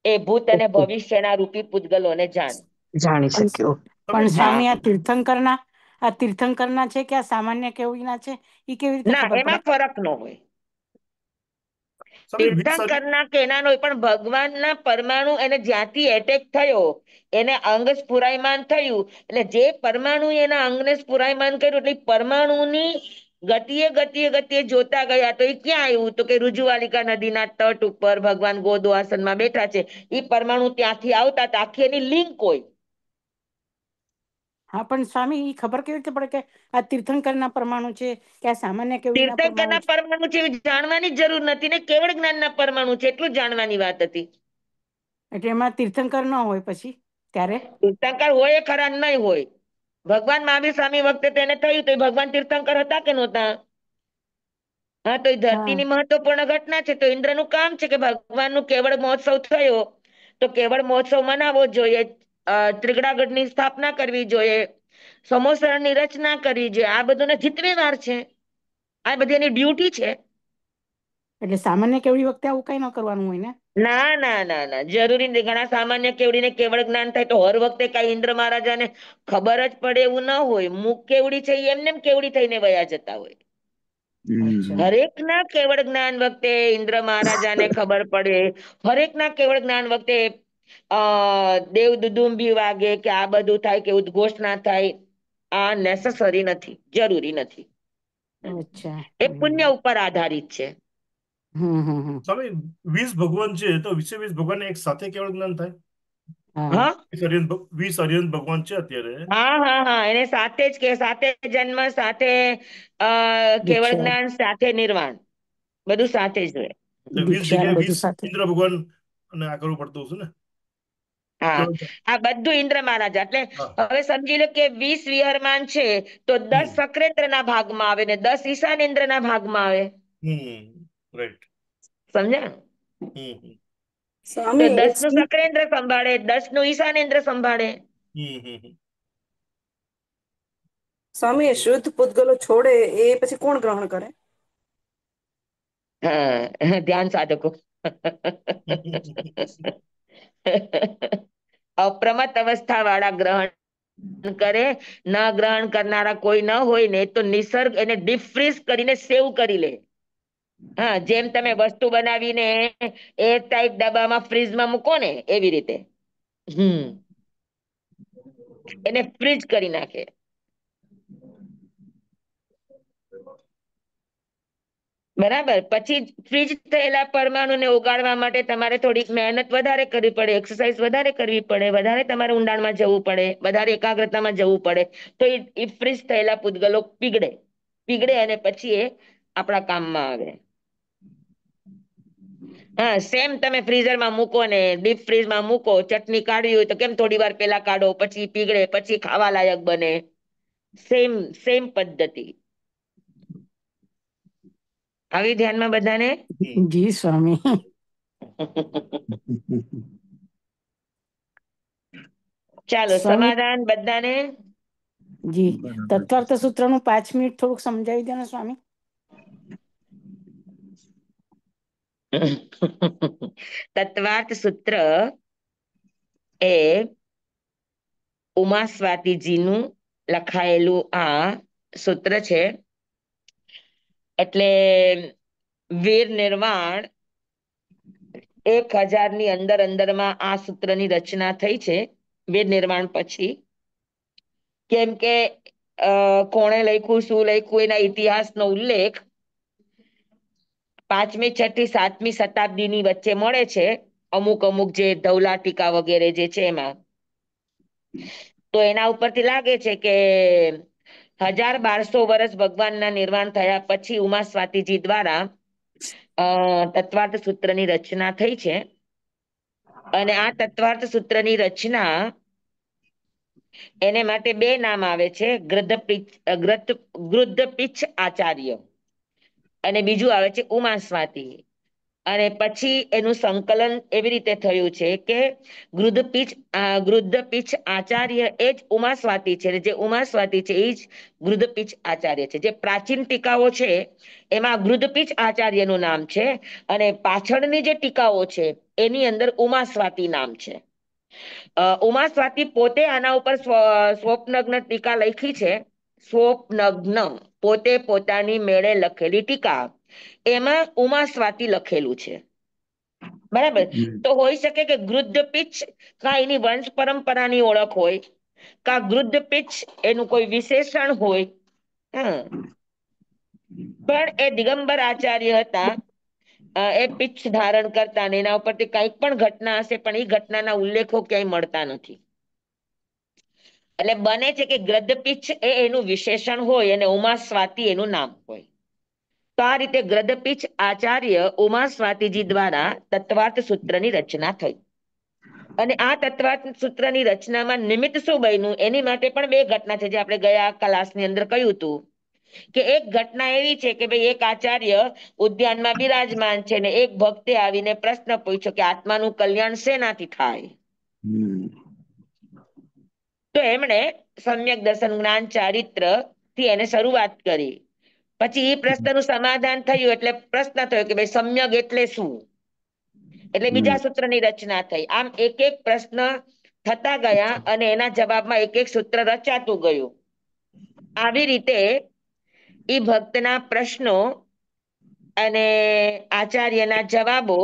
એ ભૂત અને ઓકે, ભવિષ્યના રૂપી પૂતગલોને જાણે. જાણી પણ શક્યો. પણ હા. સ્વામી આ તીર્થંકરના છે કે આ સામાન્ય કેવડીના છે એ કેવી રીતે ના, ખબર પડે? એમાં ફરક ન હોય. સ્વામી 20 તીર્થંકરના કે એના નો હોય, પણ ભગવાનના પરમાણુ એને જ્યાંથી એટેક થયો, એને અંગ સ્ફુરાયમાન થયું, એટલે જે પરમાણુ એના અંગને સ્ફુરાયમાન કર્યું, એટલે પરમાણુની ગતિએ જોતા ગયા તો એ ક્યાં આવ્યું? તો કે રુજુવાલિકા નદીના તટ ઉપર ભગવાન ગોદો આસનમાં બેઠા છે. એ પરમાણુ ત્યાંથી આવતા આખી એની લિંક હોય. હા, પણ સ્વામી એ ખબર કેવી રીતે પડે કે આ તીર્થંકરના પરમાણુ છે કે આ સામાન્ય કેવડીના પરમાણુ તીર્થંકરના છે? પરમાણુ છે એવી જાણવાની જરૂર નથી ને, કેવળ જ્ઞાનના પરમાણુ છે એટલું જ જાણવાની વાત હતી. એટલે એમાં તીર્થંકર ન હોય પછી ત્યારે? તીર્થંકર હોય ખરા, નહીં હોય. ભગવાન મહાવીર સ્વામી વખતે તેને થયું તો ભગવાન તીર્થંકર હતા કે નહોતા? હા, તો એ હા, ધરતીની મહત્વપૂર્ણ ઘટના છે, તો ઇન્દ્રનું કામ છે કે ભગવાનનું કેવળ મહોત્સવ થયો તો કેવળ મહોત્સવ મનાવવો જોઈએ, ત્રિગડાગઢની સ્થાપના કરવી જોઈએ, સમોસરની રચના કરવી જોઈએ. આ બધું જીતવી વાર છે, આ બધી એની ડ્યુટી છે. એટલે સામાન્ય કેવડી વખતે આવું કઈ ન કરવાનું હોય ને? ના ના ના ના, જરૂરી નથી. ઘણા સામાન્ય કેવડીને કેવળ જ્ઞાન થાય તો હર વખતે કઈ ઇન્દ્ર મહારાજાને ખબર જ પડે એવું ના હોય. મુખ કેવડી છે એમને કેવડી થઈને વયા જતા હોય. અચ્છા. હરેક ના કેવળ જ્ઞાન વખતે ઇન્દ્ર મહારાજાને ખબર પડે, હરેક ના કેવળ જ્ઞાન વખતે દેવ દુદુંબી વાગે કે આ બધું થાય કે ઉદ્ઘોષણા થાય, આ નેસેસરી નથી, જરૂરી નથી. અચ્છા. એ પુણ્ય ઉપર આધારિત છે. હમ. સ્વામી 20 ભગવાન છે તો 20 ભગવાન એક સાથે કેવળ જ્ઞાન થાય? હા. હા 20 અરિહંત ભગવાન છે અત્યારે. હા, એને સાથે જ કે સાથે જન્મ, સાથે કેવળ દીક્ષા જ્ઞાન, સાથે નિર્વાણ, બધું સાથે જ હોય. એટલે 20 દીક્ષા ને જગ્યાએ બધું 20 સાથે. ઇન્દ્ર ભગવાન અને આ કરવું પડતું હશે ને? હા, કેવળ આ બધું ઇન્દ્ર મહારાજા. એટલે હા. હવે સમજી લો કે 20 વિહરમાન છે તો 10 સક્રેન્દ્રના ભાગમાં આવે ને 10 ઈશાનેન્દ્રના ભાગમાં આવે. રાઈટ. સમજ્યા? હમ તો સ્વામી 10 નું સક્રેન્દ્ર સંભાળે, 10 નું ઈશાનેન્દ્ર સંભાળે. સ્વામી શુદ્ધ પૂતગલો છોડે એ પછી કોણ ગ્રહણ કરે? હા, ધ્યાન સાધકો. અપ્રમત અવસ્થા વાળા ગ્રહણ કરે. ન ગ્રહણ કરનારા કોઈ ન હોય ને તો નિસર્ગ એને ડીપ ફ્રીઝ કરીને સેવ કરી લે. હા, જેમ તમે વસ્તુ બનાવીને એર ટાઈટ ડબ્બામાં ફ્રીજમાં મૂકો ને એવી રીતે. એને ફ્રીજ કરી નાખે. બરાબર. પછી ફ્રીજ થયેલા પરમાણુને ઓગાળવા માટે તમારે થોડીક મહેનત વધારે કરવી પડે, એક્સરસાઇઝ વધારે કરવી પડે, વધારે તમારે ઊંડાણમાં જવું પડે, વધારે એકાગ્રતામાં જવું પડે, તો એ ફ્રીજ થયેલા પૂતગલો પીગળે અને પછી એ આપણા કામમાં આવે. હા, સેમ તમે ફ્રીઝરમાં મૂકો ને ડીપ ફ્રીઝમાં મૂકો, ચટણી કાઢવી હોય તો કેમ થોડી વાર પેલા કાઢો, પછી પીગળે, પછી ખાવા લાયક બને. સેમ પદ્ધતિ. આવી ધ્યાનમાં બધાને? જી સ્વામી. ચાલો, સ્વામી સમાધાન બધાને? જી. બરાબર છે. તત્વાર્થ સૂત્રનું 5 મિનિટ થોડુંક સમજાવી દો ને સ્વામી. તત્વાર્થ સૂત્ર એ ઉમા સ્વાતિજીનું લખાયેલું આ સૂત્ર છે. એટલે વીર નિર્વાણ 1000 ની અંદરમાં આ સૂત્રની રચના થઈ છે, વીર નિર્માણ પછી. કેમ કે કોણે લખ્યું, શું લખ્યું, એના ઇતિહાસનો ઉલ્લેખ 5મી, 6ઠી, 7મી શતાબ્દીની વચ્ચે મળે છે. અમુક જે ધવલા ટીકા વગેરે જે છે એમાં. તો એના ઉપરથી લાગે છે કે 1200 વર્ષ ભગવાનના નિર્વાણ થયા પછી ઉમા સ્વાતિજી દ્વારા તત્વાર્થ સૂત્રની રચના થઈ છે. અને આ તત્વાર્થ સૂત્રની રચના એને માટે 2 નામ આવે છે, ગૃધપીછ આચાર્ય અને બીજું આવે છે ઉમા સ્વાતિ. અને પછી એનું સંકલન એવી રીતે થયું છે કે ગૃધપીછ આચાર્ય એ જ ઉમા સ્વાતિ છે, જે ઉમા સ્વાતિ છે એ જ ગૃધપીછ આચાર્ય છે. જે પ્રાચીન ટીકાઓ છે એમાં ગૃધપીછ આચાર્યનું નામ છે, અને પાછળની જે ટીકાઓ છે એની અંદર ઉમા સ્વાતિ નામ છે. ઉમા સ્વાતિ પોતે આના ઉપર સ્વપ્નગ્ન ટીકા લખી છે. સ્વપ્નગ્ન પોતે પોતાની મેળે લખેલી ટીકા, એમાં ઉમા સ્વાતિ લખેલું છે. બરાબર. તો હોઈ શકે કે ગૃધપીછ કા એની વંશ પરંપરાની ઓળખ હોય, કા ગૃધપીછ એનું કોઈ વિશેષણ હોય. પણ એ દિગંબર આચાર્ય હતા, એ પીછ ધારણ કરતા, ને એના ઉપરથી કંઈક પણ ઘટના હશે, પણ એ ઘટનાના ઉલ્લેખો ક્યાંય મળતા નથી. એટલે બને છે કે ગૃધપીછ એ એનું વિશેષણ હોય અને ઉમા સ્વાતિ એનું નામ હોય. તો આ રીતે ગૃધપીછ આચાર્ય ઉમા સ્વાતિજી દ્વારા તત્વાર્થ સૂત્રની રચના થઈ. અને આ તત્વાર્થ સૂત્રની રચનામાં નિમિત્ત શું બન્યું એની માટે પણ 2 ઘટના છે, જે આપણે ગયા ક્લાસની અંદર કહ્યું હતું. કે એક ઘટના એવી છે કે ભાઈ એક આચાર્ય ઉદ્યાનમાં બિરાજમાન છે ને એક ભક્તે આવીને પ્રશ્ન પૂછ્યો કે આત્માનું કલ્યાણ શેનાથી થાય. તો એમણે સમ્યક દર્શન જ્ઞાન ચારિત્ર થી એને શરૂઆત કરી. પછી એ પ્રશ્નનું સમાધાન થયું એટલે પ્રશ્ન થયો કે ભાઈ સમ્યક એટલે શું. એટલે બીજા સૂત્રની રચના થઈ. આમ એક પ્રશ્ન થતા ગયા અને એના જવાબમાં એક સૂત્ર રચાતું ગયું. આવી રીતે એ ભક્તના પ્રશ્નો અને આચાર્યના જવાબો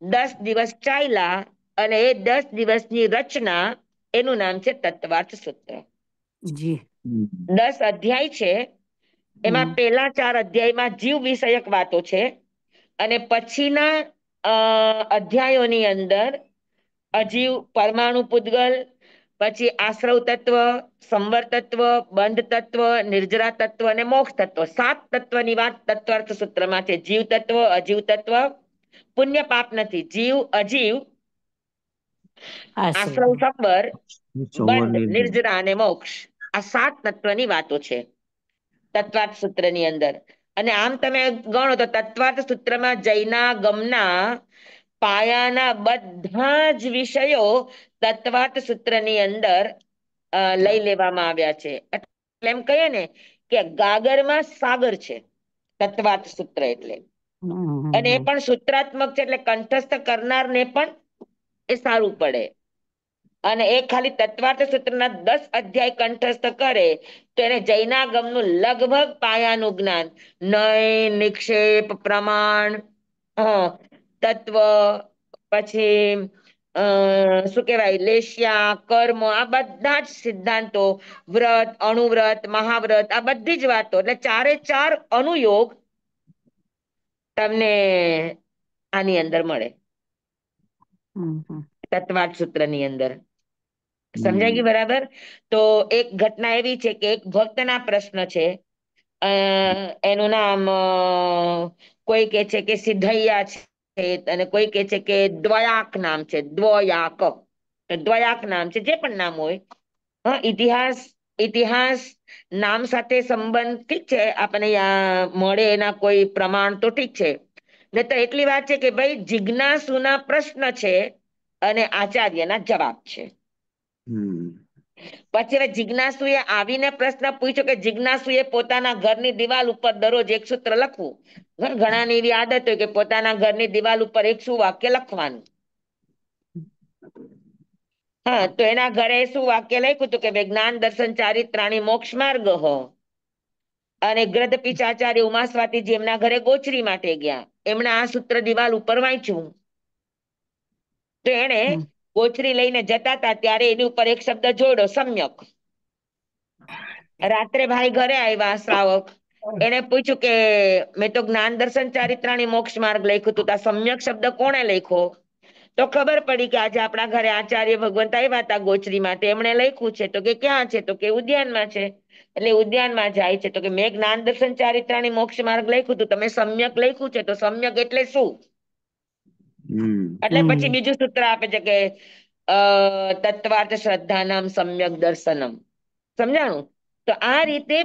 10 દિવસ ચાલ્યા, અને એ 10 દિવસની રચના એનું નામ છે તત્વાર્થ સૂત્ર. જી 10 અધ્યાય છે. એમાં પહેલા 4 અધ્યાયમાં જીવ વિષયક વાતો છે, અને પછીના અધ્યાયોની અંદર અજીવ, પરમાણુ પૂદગલ, પછી આશ્રવ તત્વ, સંવર તત્વ, બંધ તત્વ, નિર્જરા તત્વ અને મોક્ષ તત્વ, 7 તત્વની વાત તત્વાર્થ સૂત્રમાં છે. જીવ તત્વ, અજીવ તત્વ, પુણ્ય પાપ નથી, જીવ, અજીવ, આશ્રવ, સંવર, બંધ, નિર્જરા અને મોક્ષ, આ 7 તત્વની વાતો છે તત્વાર્થ સૂત્રની અંદર. અને આમ તમે ગણો તો તત્વાર્થ સૂત્રમાં જૈનાગમના પાયાના બધા જ વિષયો તત્વાર્થ સૂત્રની અંદર લઈ લેવામાં આવ્યા છે. એટલે એમ કહીએ ને કે ગાગરમાં સાગર છે તત્વાર્થ સૂત્ર એટલે. અને એ પણ સૂત્રાત્મક છે, એટલે કંઠસ્થ કરનારને પણ એ સારું પડે. અને એ ખાલી તત્વાર્થ સૂત્રના 10 અધ્યાય કંઠસ્થ કરે તો એને જૈનાગમનું લગભગ પાયાનું જ્ઞાન, નય, નિક્ષેપ, પ્રમાણ, તત્વ, પછી શું કહેવાય, લેશ્યા, કર્મ, આ બધા જ સિદ્ધાંતો, વ્રત, અણુવ્રત, મહાવ્રત, આ બધી જ વાતો, એટલે 4 અનુયોગ તમને આની અંદર મળે તત્વાર્થ સૂત્રની અંદર. સમજાઈ ગયું બરાબર? તો એક ઘટના એવી છે કે એક ભક્તના પ્રશ્ન છે, એનું નામ કોઈ કે છે કે સિદ્ધૈયા છે, અને કોઈ કે છે કે દ્વયાક નામ છે, દ્વયાક નામ છે, જે પણ નામ હોય. ઇતિહાસ નામ સાથે સંબંધ ઠીક છે, આપણને મળે એના કોઈ પ્રમાણ તો ઠીક છે, ને તો એટલી વાત છે કે ભાઈ જિજ્ઞાસુના પ્રશ્ન છે અને આચાર્યના જવાબ છે. પછી હવે જિજ્ઞાસુએ આવીને પ્રશ્ન પૂછ્યો કે જિજ્ઞાસુએ પોતાના ઘરની દિવાલ ઉપર દરરોજ એક સૂત્ર લખવું. ઘણાની એવી આદત હોય કે પોતાના ઘરની દિવાલ ઉપર એક શું વાક્ય લખવાનું. હા, તો એના ઘરે શું વાક્ય લખ્યું હતું કે જ્ઞાન દર્શન ચારિત્રાણી મોક્ષ માર્ગ હો. અને ગ્રદ્ધ પિચાચાર્ય ઉમા સ્વાતીજી એમના ઘરે ગોચરી માટે ગયા. એમણે આ સૂત્ર દિવાલ ઉપર વાંચ્યું. તો એને ગોચરી લઈને જતા હતા ત્યારે એની ઉપર એક શબ્દ જોડ્યો, સમ્યક. રાત્રે ભાઈ ઘરે આવ્યા શ્રાવક. એને પૂછ્યું કે મેં તો જ્ઞાન દર્શન ચારિત્રાણી મોક્ષ માર્ગ લખ્યું હતું, આ સમ્યક શબ્દ કોણે લખ્યો? તો ખબર પડી કે આજે આપણા ઘરે આચાર્ય ભગવંત આવ્યા હતા ગોચરી માટે, એમણે લખ્યું છે. તો કે ક્યાં છે? તો કે ઉદ્યાનમાં છે. એટલે ઉદ્યાનમાં જાય છે. તો કે મેં જ્ઞાન દર્શન ચારિત્રાણી મોક્ષ માર્ગ લખ્યું હતું, તમે સમ્યક લખ્યું છે. તો સમ્યક એટલે શું? એટલે પછી બીજું સૂત્ર આપે છે કે તત્વાર્થ શ્રદ્ધાનામ સમ્યક દર્શનમ. સમજાણું? તો આ રીતે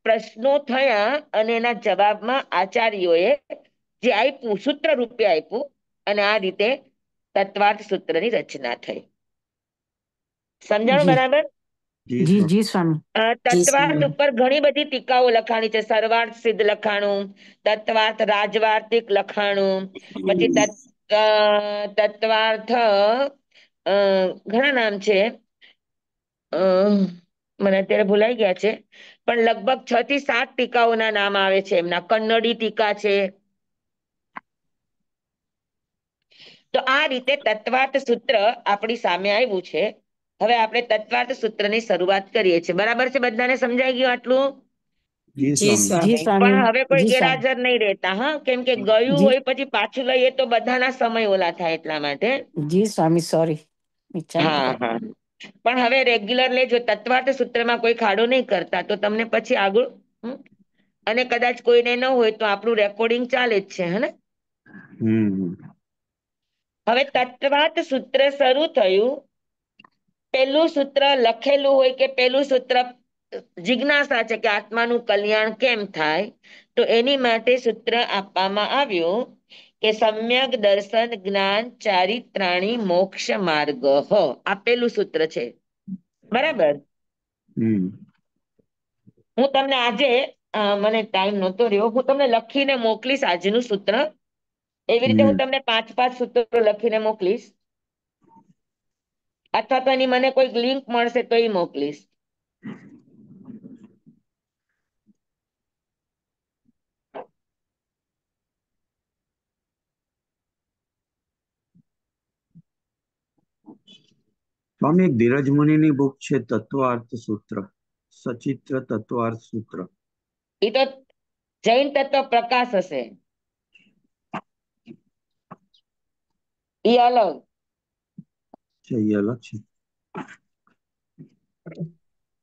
પ્રશ્નો થયા અને એના જવાબમાં આચાર્યોએ જે આપ્યું સૂત્ર રૂપે આપ્યું અને આ રીતે તત્વાર્થ સૂત્રની રચના થઈ. સમજાણું બરાબર? જી જી સ્વામી. તત્વાર્થ ઉપર ઘણી બધી ટીકાઓ લખાણી છે. સર્વાર્થ સિદ્ધ લખાણું, તત્વાર્થ રાજવાર્તિક લખાણું, પછી તત્વાર્થ ઘણા નામ છે. મને અત્યારે ભૂલાઈ ગયા છે, પણ લગભગ 6 થી 7 ટીકાઓના નામ આવે છે. એમના કન્નડી ટીકા છે. તો આ રીતે તત્વાર્થ સૂત્ર આપણી સામે આવ્યું છે. હવે આપણે તત્વાર્થ સૂત્રની શરૂઆત કરીએ છીએ. બરાબર છે? બધાને સમજાઈ ગયું આટલું? જી સ્વામી. પણ હવે કોઈ જી સ્વામી. ગેરહાજર નહીં રહેતા, હા, કેમ કે ગયું હોય પછી પાછું લઈએ તો બધાના સમય ઓલા થાય, એટલા માટે. જી સ્વામી, સોરી. હા હા, પણ હવે રેગ્યુલર લેજો. તત્વાર્થ સૂત્રમાં કોઈ ખાડો નહીં કરતા, તો તમને પછી આગળ અને કદાચ કોઈને ન હોય તો આપણું રેકોર્ડિંગ ચાલે જ છે. હે ને? હવે તત્વાર્થ સૂત્ર શરૂ થયું. પેલું સૂત્ર લખેલું હોય કે પેલું સૂત્ર જિજ્ઞાસા છે કે આત્માનું કલ્યાણ કેમ થાય, તો એની માટે સૂત્ર આપવામાં આવ્યું કે સમ્યક દર્શન જ્ઞાન ચારિત્રાણી મોક્ષ માર્ગ. આપેલું સૂત્ર છે. બરાબર? હું તમને આજે મને ટાઈમ નહોતો રહ્યો, હું તમને લખીને મોકલીશ આજનું સૂત્ર. એવી રીતે હું તમને 5-5 સૂત્રો લખીને મોકલીશ, અથવા તો એની મને કોઈ લિંક મળશે તો એ મોકલીશ. સ્વામી, એક ધીરજ મુનિની બુક છે તત્વાર્થ સૂત્ર, સચિત્ર તત્વાર્થ સૂત્ર. એ તો જૈન તત્વ પ્રકાશ હશે, એ અલગ છે. એ અલગ છે.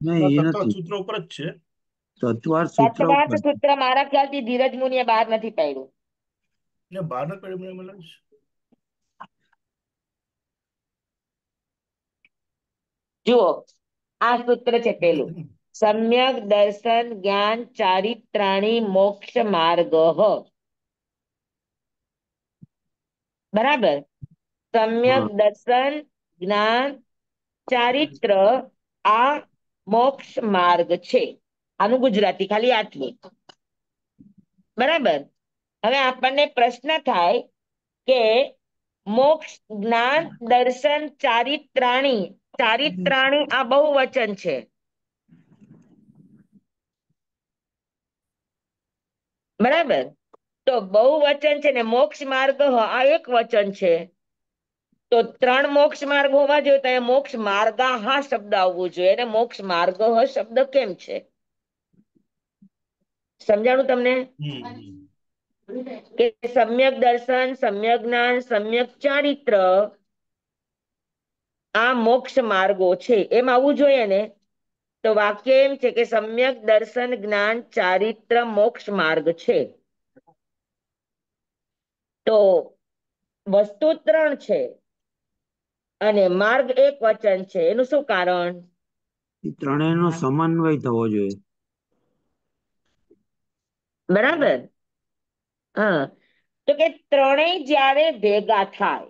તત્વ સૂત્ર ઉપર જ છે. તત્વાર્થ સૂત્ર તત્વાર્થ સૂત્ર મારા ખ્યાલથી ધીરજ મુનિએ બહાર નથી પાડ્યું. ને બહાર ન પાડ્યું મને લાગે છે. જુઓ, આ સૂત્ર છે પેલું, સમ્યક દર્શન જ્ઞાન ચારિત્રાણી મોક્ષ માર્ગ. બરાબર? સમ્યક દર્શન જ્ઞાન ચારિત્ર આ મોક્ષ માર્ગ છે. આનું ગુજરાતી ખાલી આટલું. બરાબર? હવે આપણને પ્રશ્ન થાય કે મોક્ષ જ્ઞાન દર્શન ચારિત્રાણી, ચારિત્રાણી આ બહુવચન છે. બરાબર? તો બહુવચન છે ને મોક્ષ માર્ગ આ એક વચન છે. તો 3 મોક્ષ માર્ગ હોવા જોઈએ, તો એ મોક્ષ માર્ગા શબ્દ આવવું જોઈએ. અને મોક્ષ માર્ગ શબ્દ કેમ છે? સમજાણું તમને? કે સમ્યક દર્શન, સમ્યક જ્ઞાન, સમ્યક ચારિત્ર આ મોક્ષ માર્ગો છે, એમ આવવું જોઈએ ને? તો વાક્ય એમ છે કે સમ્યક દર્શન જ્ઞાન ચારિત્ર મોક્ષ માર્ગ છે. તો વસ્તુ 3 છે અને માર્ગ એક વચન છે. એનું શું કારણ? ત્રણેયનો સમન્વય થવો જોઈએ. બરાબર? હા, તો કે ત્રણેય જ્યારે ભેગા થાય,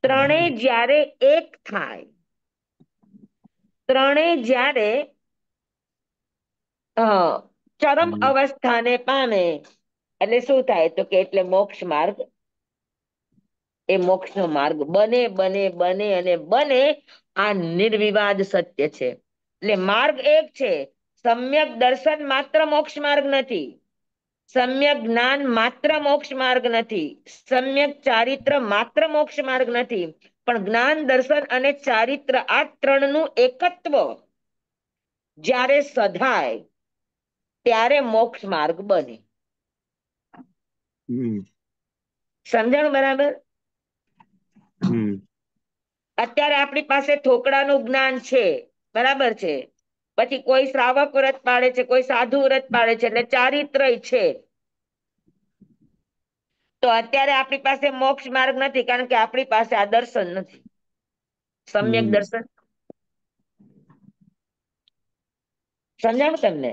ત્રણેય જ્યારે એક થાય, ત્રણેય જ્યારે ચરમ અવસ્થાને પામે એટલે શું થાય તો કે એટલે મોક્ષ માર્ગ, એ મોક્ષનો માર્ગ બને બને બને અને બને. આ નિર્વિવાદ સત્ય છે. એટલે માર્ગ એક છે. સમ્યક દર્શન માત્ર મોક્ષ માર્ગ નથી, સમ્યક જ્ઞાન માત્ર મોક્ષ માર્ગ નથી, સમ્યક ચારિત્ર માત્ર મોક્ષ માર્ગ નથી, પણ જ્ઞાન દર્શન અને ચારિત્ર આ ત્રણનું એકત્વ જ્યારે સધાય ત્યારે મોક્ષ માર્ગ બને. સમજાણું બરાબર? અત્યારે આપણી પાસે ઠોકડાનું જ્ઞાન છે, બરાબર છે. પછી કોઈ શ્રાવક વ્રત પાળે છે, કોઈ સાધુ વ્રત પાળે છે, એટલે ચારિત્રય છે. તો અત્યારે આપણી પાસે મોક્ષ માર્ગ નથી, કારણ કે આપણી પાસે આ દર્શન નથી, સમ્યક દર્શન. સમજાણું તમને?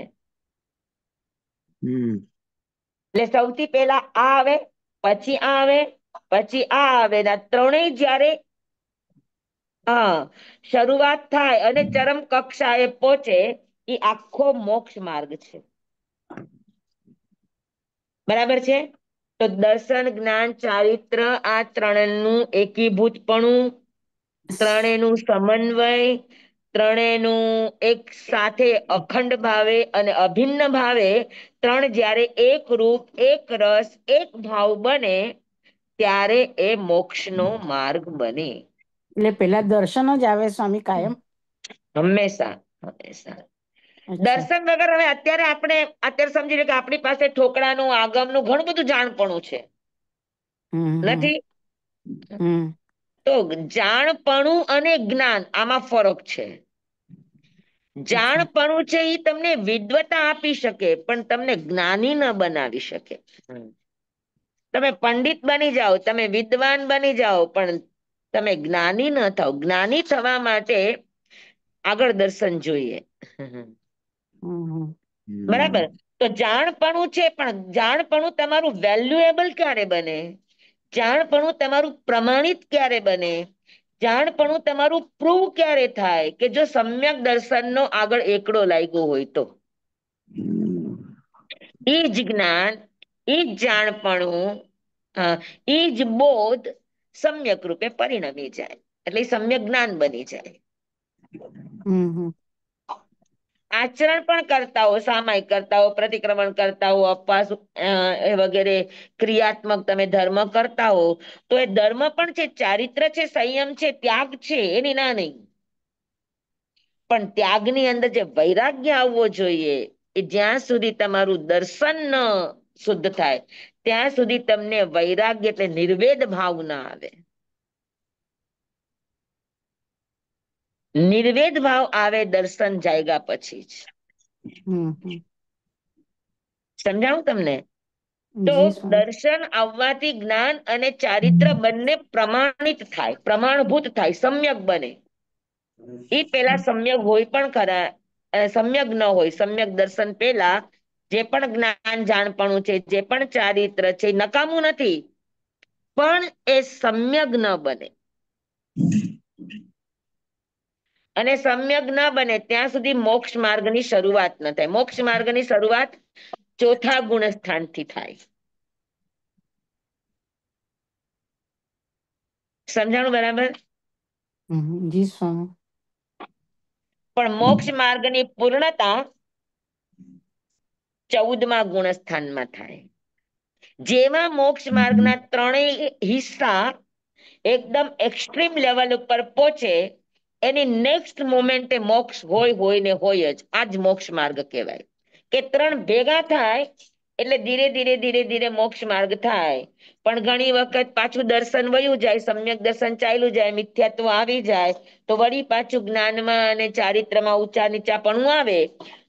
એટલે સૌથી પહેલા આ આવે, પછી આ આવે, પછી આ આવે. ત્રણેય જ્યારે શરૂઆત થાય અને ચરમ કક્ષાએ પહોંચે, એ આખો મોક્ષ માર્ગ છે. બરાબર છે? તો દર્શન, જ્ઞાન, ચારિત્ર આ ત્રણનું એકીભૂતપણું, ત્રણેયનું સમન્વય, ત્રણેયનું એક સાથે અખંડ ભાવે અને અભિન્ન ભાવે ત્રણ જ્યારે એક રૂપ, એક રસ, એક ભાવ બને ત્યારે એ મોક્ષનો માર્ગ બને. એટલે પેલા દર્શન જ આવે સ્વામી કાયમ? હંમેશા હંમેશા. અચ્છા. દર્શન વગર હવે અત્યારે આપણે સમજી લો કે આપણી પાસે ઠોકડાનું, આગમનું ઘણું બધું જાણપણું છે, નથી? તો જાણપણું અને જ્ઞાન આમાં ફરક છે. જાણપણું છે એ તમને વિદ્વતા આપી શકે, પણ તમને જ્ઞાની ન બનાવી શકે. તમે પંડિત બની જાઓ, તમે વિદ્વાન બની જાઓ, પણ તમે જ્ઞાની ન થાવ. જ્ઞાની થવા માટે આગળ દર્શન જોઈએ. બરાબર? તો જાણપણું છે, પણ જાણપણું તમારું વેલ્યુએબલ ક્યારે બને? જાણપણું તમારું પ્રમાણિત ક્યારે બને? જાણપણું તમારું પ્રૂવ ક્યારે થાય? કે જો સમ્યક દર્શનનો આગળ એકડો લાગ્યો હોય તો. એ જ જ્ઞાન, એ જ જાણપણું, એ જ બોધ સમ્યક રૂપે પરિણમી જાય, એટલે સમ્યક જ્ઞાન બની જાય. આચરણ પણ કરતા હો, સામાયિક કરતા હો, પ્રતિક્રમણ કરતા હો, અપવાસ વગેરે ક્રિયાત્મક તમે ધર્મ કરતા હો, તો એ ધર્મ પણ છે, ચારિત્ર છે, સંયમ છે, ત્યાગ છે, એની ના નહીં. પણ ત્યાગની અંદર જે વૈરાગ્ય આવવો જોઈએ, એ જ્યાં સુધી તમારું દર્શન ન શુદ્ધ થાય ત્યાં સુધી તમને વૈરાગ્ય એટલે નિર્વેદ ભાવ ના આવે. નિર્વેદ ભાવ આવે દર્શન જાયગા પછી જ. સમજાણું તમને? તો દર્શન આવવાથી જ્ઞાન અને ચારિત્ર બંને પ્રમાણિત થાય, પ્રમાણભૂત થાય, સમ્યક બને. એ પેલા સમ્યક હોય પણ ખરા, સમ્યક ન હોય. સમ્યક દર્શન પેલા જે પણ જ્ઞાન જાણપણું છે, જે પણ ચારિત્ર છે, નકામું નથી, પણ એ સમ્યક ન બને. અને સમ્યક ના બને ત્યાં સુધી મોક્ષ માર્ગની શરૂઆત ન થાય. મોક્ષ માર્ગની શરૂઆત ચોથા ગુણસ્થાનથી થાય. સમજાણું બરાબર? જી સ્વામી. પણ મોક્ષ માર્ગની પૂર્ણતા 14મા ગુણસ્થાનમાં થાય. જેમાં મોક્ષ માર્ગના ત્રણેય હિસ્સા એકદમ એક્સ્ટ્રીમ લેવલ ઉપર પહોંચે, એની નેક્સ્ટ મોમેન્ટે મોક્ષ હોય ને હોય જ. આ જ મોક્ષ માર્ગ કહેવાય. કે ત્રણ ભેગા થાય એટલે ધીરે ધીરે ધીરે ધીરે મોક્ષ માર્ગ થાય. પણ ઘણી વખત પાછું દર્શન વયું જાય, સમ્યક દર્શન ચાલ્યું જાય, મિથ્યાત્વ આવી જાય, તો વળી પાછું જ્ઞાનમાં અને ચારિત્રમાં ઊંચા નીચાપણું આવે.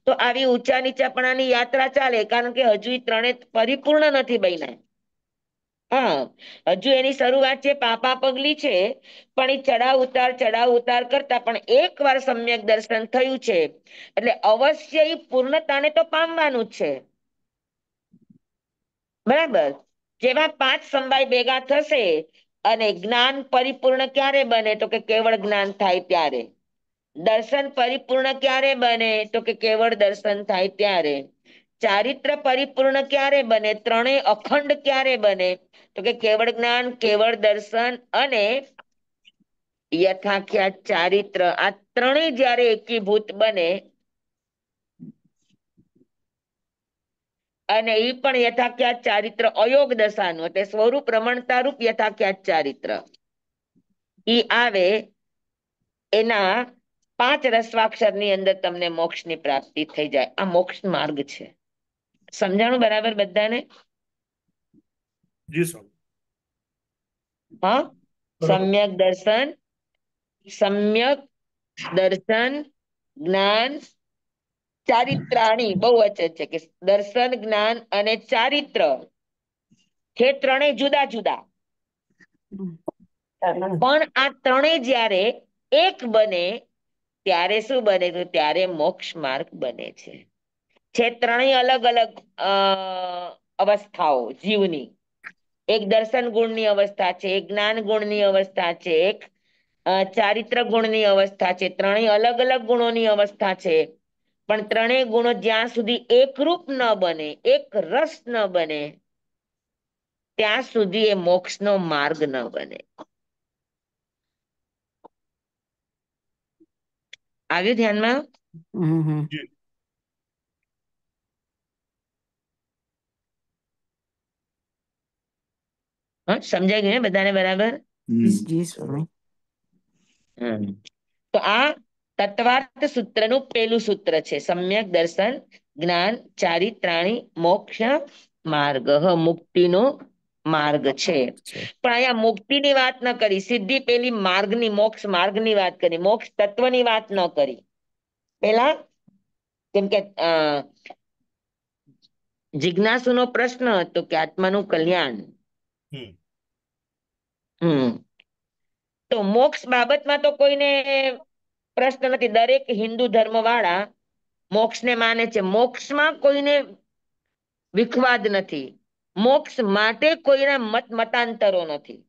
તો આવી ઊંચા નીચાપણાની યાત્રા ચાલે, કારણ કે હજુ ત્રણે પરિપૂર્ણ નથી બન્યા. હજુ એની શરૂઆત છે, પાપા પગલી છે, પણ એ ચડાવ ઉતાર કરતા પણ એક વાર સમ્યક દર્શન થયું છે એટલે અવશ્ય પૂર્ણતાને તો પામવાનું જ છે. બરાબર? જેમાં 5 સમવાય ભેગા થશે અને જ્ઞાન પરિપૂર્ણ ક્યારે બને? તો કે કેવળ જ્ઞાન થાય ત્યારે. દર્શન પરિપૂર્ણ ક્યારે બને? તો કે કેવળ દર્શન થાય ત્યારે. ચારિત્ર પરિપૂર્ણ ક્યારે બને? ત્રણેય અખંડ ક્યારે બને? તો કે કેવળ જ્ઞાન, કેવળ દર્શન અને યથાખ્યાત ચારિત્ર. આ ત્રણેય જ્યારે એકીભૂત બને અને એ પણ યથાખ્યાત ચારિત્ર અયોગ દશાનું એટલે સ્વરૂપ રમણતા રૂપ યથાખ્યાત ચારિત્ર ઈ આવે એના 5 રસ્વાક્ષર ની અંદર તમને મોક્ષ ની પ્રાપ્તિ થઈ જાય. આ મોક્ષ માર્ગ છે. સમજાણું બરાબર બધાને? જી સ્વામી. હા, બરોબર. સમ્યક દર્શન જ્ઞાન ચારિત્રાણી બહુવચન છે કે દર્શન જ્ઞાન અને ચારિત્ર છે ત્રણેય જુદા જુદા. પણ આ ત્રણેય જ્યારે એક બને ત્યારે શું બને? તો ત્યારે મોક્ષ માર્ગ બને છે ત્રણેય અલગ અલગ અવસ્થાઓ જીવની. એક દર્શન ગુણની અવસ્થા છે, એક જ્ઞાન ગુણની અવસ્થા છે, એક ચારિત્ર ગુણની અવસ્થા છે. ત્રણેય અલગ અલગ ગુણોની અવસ્થા છે. પણ ત્રણેય ગુણો જ્યાં સુધી એકરૂપ ન બને, એક રસ ન બને, ત્યાં સુધી એ મોક્ષનો માર્ગ ન બને. આવ્યું ધ્યાનમાં? જી. હા, સમજાઈ ગયું ને બધાને બરાબર? જી સ્વામી. તો આ તત્વાર્થ સૂત્રનું પેલું સૂત્ર છે. સમ્યક દર્શન જ્ઞાન ચારિત્રાણી મોક્ષ માર્ગ, મુક્તિનો માર્ગ છે. પણ અહીંયા મુક્તિની વાત ન કરી, સીધી પેલી માર્ગની મોક્ષ માર્ગની વાત કરી, મોક્ષ તત્વની વાત ન કરી. પેલા કેમ કે જિજ્ઞાસુનો પ્રશ્ન હતો કે આત્માનું કલ્યાણ. તો મોક્ષ બાબતમાં તો કોઈને પ્રશ્ન નથી. દરેક હિન્દુ ધર્મ વાળા મોક્ષને માને છે. મોક્ષમાં કોઈને વિખવાદ નથી. મોક્ષ માટે કોઈના મતાંતરો નથી.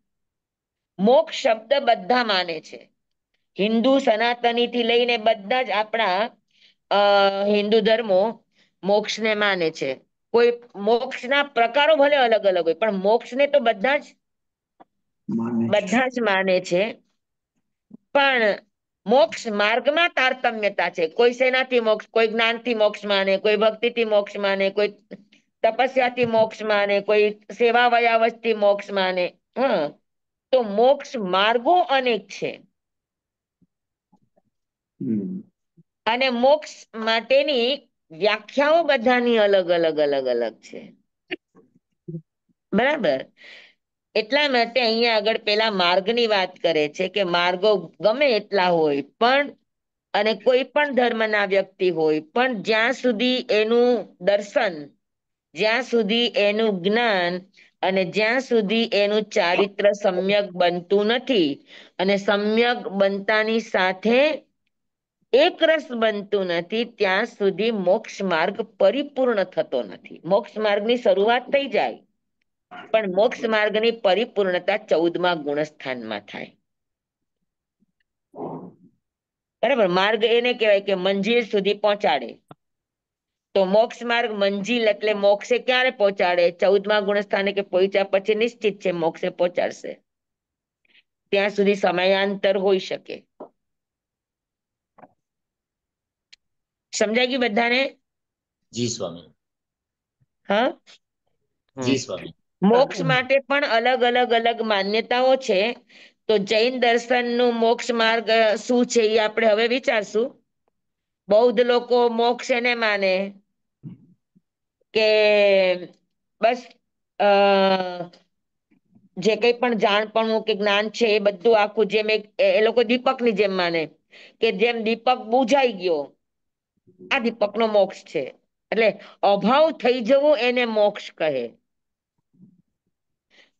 મોક્ષ શબ્દ બધા માને છે. હિન્દુ સનાતની થી લઈને બધા જ આપણા હિન્દુ ધર્મો મોક્ષને માને છે. કોઈ મોક્ષના પ્રકારો ભલે અલગ અલગ હોય પણ મોક્ષને તો બધા જ માને છે. પણ મોક્ષ માર્ગમાં તારતમ્યતા છે. કોઈ શેનાથી મોક્ષ, કોઈ જ્ઞાનથી મોક્ષ માને, કોઈ ભક્તિથી મોક્ષ માને, કોઈ તપસ્યાથી મોક્ષ માને, કોઈ સેવા વયાવજથી મોક્ષ માને. તો મોક્ષ માર્ગો અનેક છે અને મોક્ષ માટેની વ્યાખ્યાઓ બધાની અલગ અલગ અલગ અલગ છે. બરાબર? એટલા માટે અહીંયા આગળ પેલા માર્ગની વાત કરે છે કે માર્ગો ગમે એટલા હોય પણ અને કોઈ પણ ધર્મના વ્યક્તિ હોય પણ જ્યાં સુધી એનું દર્શન, જ્યાં સુધી એનું જ્ઞાન અને જ્યાં સુધી એનું ચારિત્ર સમ્યક બનતું નથી અને સમ્યક બનતાની સાથે એક રસ બનતું નથી, ત્યાં સુધી મોક્ષ માર્ગ પરિપૂર્ણ થતો નથી. મોક્ષ માર્ગની શરૂઆત થઈ જાય પણ મોક્ષ માર્ગની પરિપૂર્ણતા 14મા ગુણસ્થાનમાં થાય. બરાબર? માર્ગ એને કહેવાય કે મંજિલ સુધી પહોંચાડે. તો મોક્ષ માર્ગ મંજિલ એટલે મોક્ષે ક્યારે પહોંચાડે? 14મા ગુણસ્થાને કે પહોંચ્યા પછી નિશ્ચિત છે મોક્ષે પહોંચાડશે. ત્યાં સુધી સમયાંતર હોઈ શકે. સમજાઈ ગયું બધાને? જી સ્વામી. હા, જી સ્વામી. મોક્ષ માટે પણ અલગ અલગ અલગ માન્યતાઓ છે. તો જૈન દર્શનનું મોક્ષ માર્ગ શું છે એ આપણે હવે વિચારશું. બૌદ્ધ લોકો મોક્ષ એને માને કે બસ જે કંઈ પણ જાણપણું કે જ્ઞાન છે એ બધું આખું જેમ એ લોકો દીપકની જેમ માને કે જેમ દીપક બુઝાઈ ગયો, આ દીપકનો મોક્ષ છે. એટલે અભાવ થઈ જવો એને મોક્ષ કહે.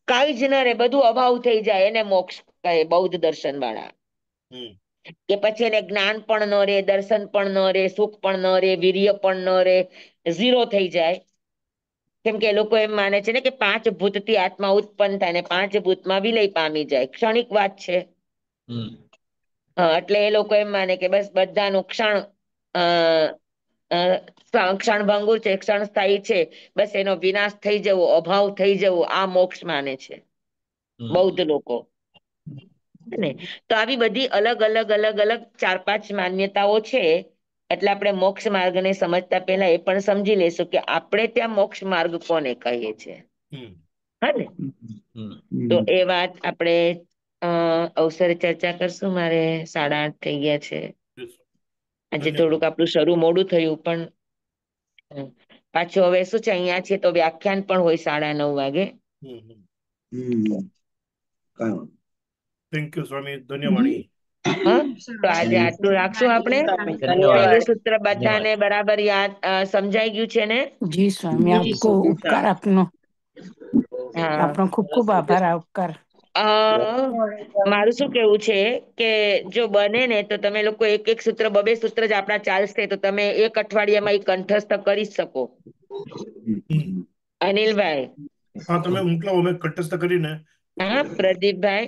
કાંઈ જ ન રહે, બધું અભાવ થઈ જાય એને મોક્ષ કહે બૌદ્ધ દર્શન વાળા. કે પછી એને જ્ઞાન પણ ન રહે, દર્શન પણ ન રહે, સુખ પણ ન રહે, વીર્ય પણ ન રહે, ઝીરો થઈ જાય. કેમ કે એ લોકો એમ માને છે ને કે 5 ભૂતથી આત્મા ઉત્પન્ન થાય ને 5 ભૂતમાં વિલય પામી જાય. ક્ષણિક વાત છે. એટલે એ લોકો એમ માને કે બસ બધાનું ક્ષણ અ ક્ષણભંગુર છે, ક્ષણસ્થાયી છે, બસ એનો વિનાશ થઈ જવો, અભાવ થઈ જવો, આ મોક્ષ માને છે બૌદ્ધ લોકો. ને તો આવી બધી અલગ અલગ અલગ અલગ 4-5 માન્યતાઓ છે. એટલે આપણે મોક્ષ માર્ગને સમજતા પહેલા એ પણ સમજી લેશું કે આપણે ત્યાં મોક્ષ માર્ગ કોને કહીએ છીએ. હા ને, તો એ વાત આપણે અવસરે ચર્ચા કરશું. મારે 8:30 થઈ ગયા છે. આજે થોડુંક આપણું શરૂ મોડું થયું, પણ પાછું હવે શું છે, અહીંયા છે તો વ્યાખ્યાન પણ હોય 9:30 વાગે. થેન્ક યુ સ્વામી, ધન્યવાણી. હા, તો આજે આટલું રાખશું આપણે. પહેલું સૂત્ર બધાને બરાબર યાદ સમજાઈ ગયું છે ને? જી સ્વામી, આપકો ઉપકાર આપનો. હા. આપણો ખૂબ ખૂબ આભાર આ ઉપકાર. મારું શું કેવું છે કે જો બને ને તો તમે લોકો એક એક સૂત્ર, 2-2 સૂત્ર જ આપણા ચાલશે, તો તમે એક અઠવાડિયામાં એ કંઠસ્થ કરી શકો. અનિલભાઈ. હા, તમે મોકલાવો, અમે કંઠસ્થ કરીને. હા, પ્રદીપભાઈ,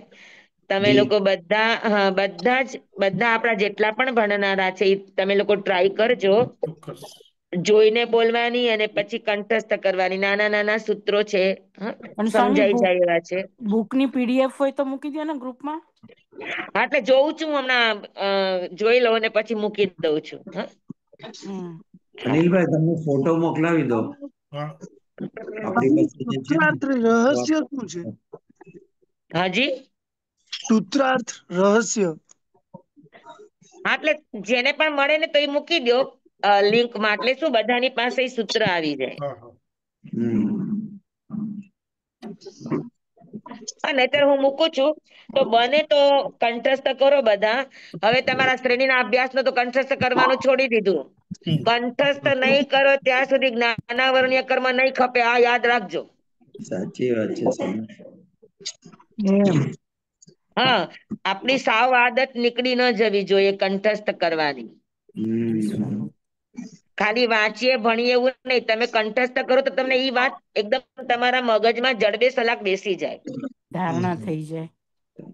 તમે લોકો બધા આપણા જેટલા પણ ભણનારા છે ઈ તમે લોકો ટ્રાય કરજો. ચોક્કસ. જોઈને બોલવાની અને પછી કંઠસ્થ કરવાની. નાના નાના સૂત્રો છે, પણ સ્વામી સમજાઈ જાય એવા છે. બુકની PDF હોય તો મૂકી દો ને ગ્રુપમાં. હા, એટલે જોઉં છું હમણાં, જોઈ લઉં અને પછી મૂકી દઉં છું. હા, અનિલભાઈ, તમને ફોટો મોકલાવી દો. હા. આપણી પાસે જે છે ને, સૂત્રાર્થ રહસ્ય શું છે? હાજી. સૂત્રાર્થ રહસ્ય. હા, એટલે જેને પણ મળે ને તો એ મૂકી દો લિંકમાં, એટલે શું બધાની પાસે ઈ સૂત્ર આવી જાય. હા, હા. નહીતર હું મૂકું છું, તો બને તો કંઠસ્થ કરો બધા. હવે તમારા શ્રેણીના અભ્યાસનો તો કંઠસ્થ કરવાનું છોડી દીધું. કંઠસ્થ નહીં કરો ત્યાં સુધી જ્ઞાનાવરણીય કર્મ નહીં ખપે, આ યાદ રાખજો. સાચી વાત છે. હા, આપણી સાવ આદત નીકળી ન જવી જોઈએ કંઠસ્થ કરવાની. ખાલી વાંચીએ ભણીએ એવું નહીં, તમે કંઠસ્થ કરો તો તમને ઈ વાત એકદમ તમારા મગજમાં જડબે સલાક બેસી જાય. ધારણા થઈ જાય.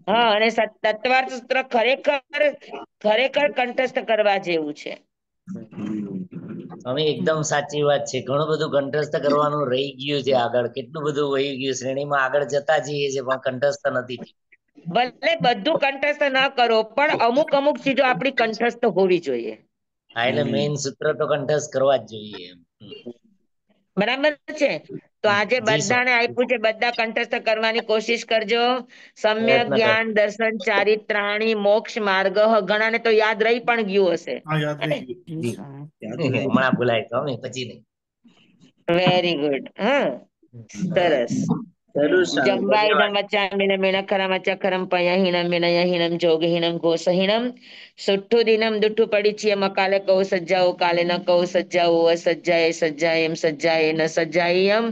હા, અને તત્વાર્થ સૂત્ર ખરેખર કંઠસ્થ કરવા જેવું છે. હવે એકદમ સાચી વાત છે. ઘણું બધું કંઠસ્થ કરવાનું રહી ગયું છે. આગળ કેટલું બધું વહી ગયું, શ્રેણીમાં આગળ જતા જઈએ છે, પણ કંઠસ્થ નથી. ભલે બધું કંઠસ્થ ન કરો, પણ અમુક અમુક ચીજો આપણી કંઠસ્થ હોવી જોઈએ. હા, એટલે મેઇન સૂત્ર તો કંઠસ્થ કરવા જ જોઈએ. બરાબર છે. તો આજે જી સર, બધાને આપ્યું છે, બધા કંઠસ્થ કરવાની કોશિશ કરજો. સમ્યક પ્રયત્ન કર. જ્ઞાન, દર્શન, ચારિત્રાણી, મોક્ષ માર્ગ. ઘણાને તો યાદ રહી પણ ગયું હશે. હા, યાદ રહી હમણાં ભૂલાય સ્વામી, પછી નહીં. Very good. હા, સરસ. જંબાઈદમ વચામિનમ વિણખરમ અચખરમ પયહીનમ વિનયહીનમ જોગહીનમ ઘોષહીનમ સુઠ્ઠું દિનમ દુઠ્ઠું પડીચિયમ અકાલે કૌ સજ્જાઓ કાલે ન કૌ સજ્જાઓ અસજ્જાએ સજ્જાય એમ સજ્જાએ ન સજ્જાય એમ.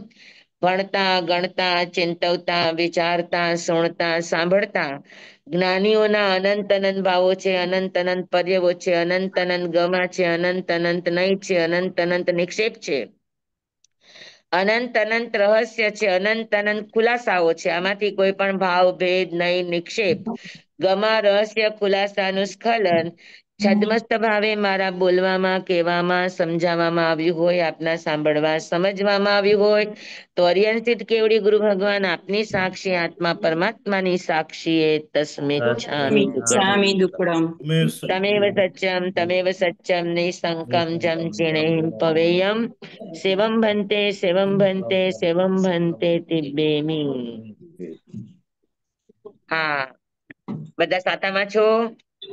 ભણતા, ગણતા, ચિંતવતા, વિચારતા, સુણતા, સાંભળતા જ્ઞાનીઓના અનંત અનંત ભાવો છે, અનંત અનંત પર્યવો છે, અનંત અનંત ગમા છે, અનંત અનંત નય છે, અનંત અનંત નિક્ષેપ છે, અનંત અનંત રહસ્ય છે, અનંત અનંત ખુલાસાઓ છે. આમાંથી કોઈ પણ ભાવ, ભેદ, નય, નિક્ષેપ, ગમા, રહસ્ય, ખુલાસાનું સ્ખલન છદ્મસ્ત ભાવે મારા બોલવામાં, કહેવામાં, સમજાવવામાં આવ્યું હોય, આપના સાંભળવા, સમજવામાં આવ્યું હોય તો અરિયંતિત કેવડી ગુરુ ભગવાન આપની સાક્ષી, આત્મા પરમાત્માની સાક્ષી એ તસ્મિચ્છામિ દુક્કડમ. તમેવ સત્યમ તમેવ સત્યમ નિસંકમ જમ જીણેમ પવેયમ સેવમ ભંતે સેવમ ભંતે સેવમ ભંતે તિબ્બેમી. હા, બધા સાતામાં છો?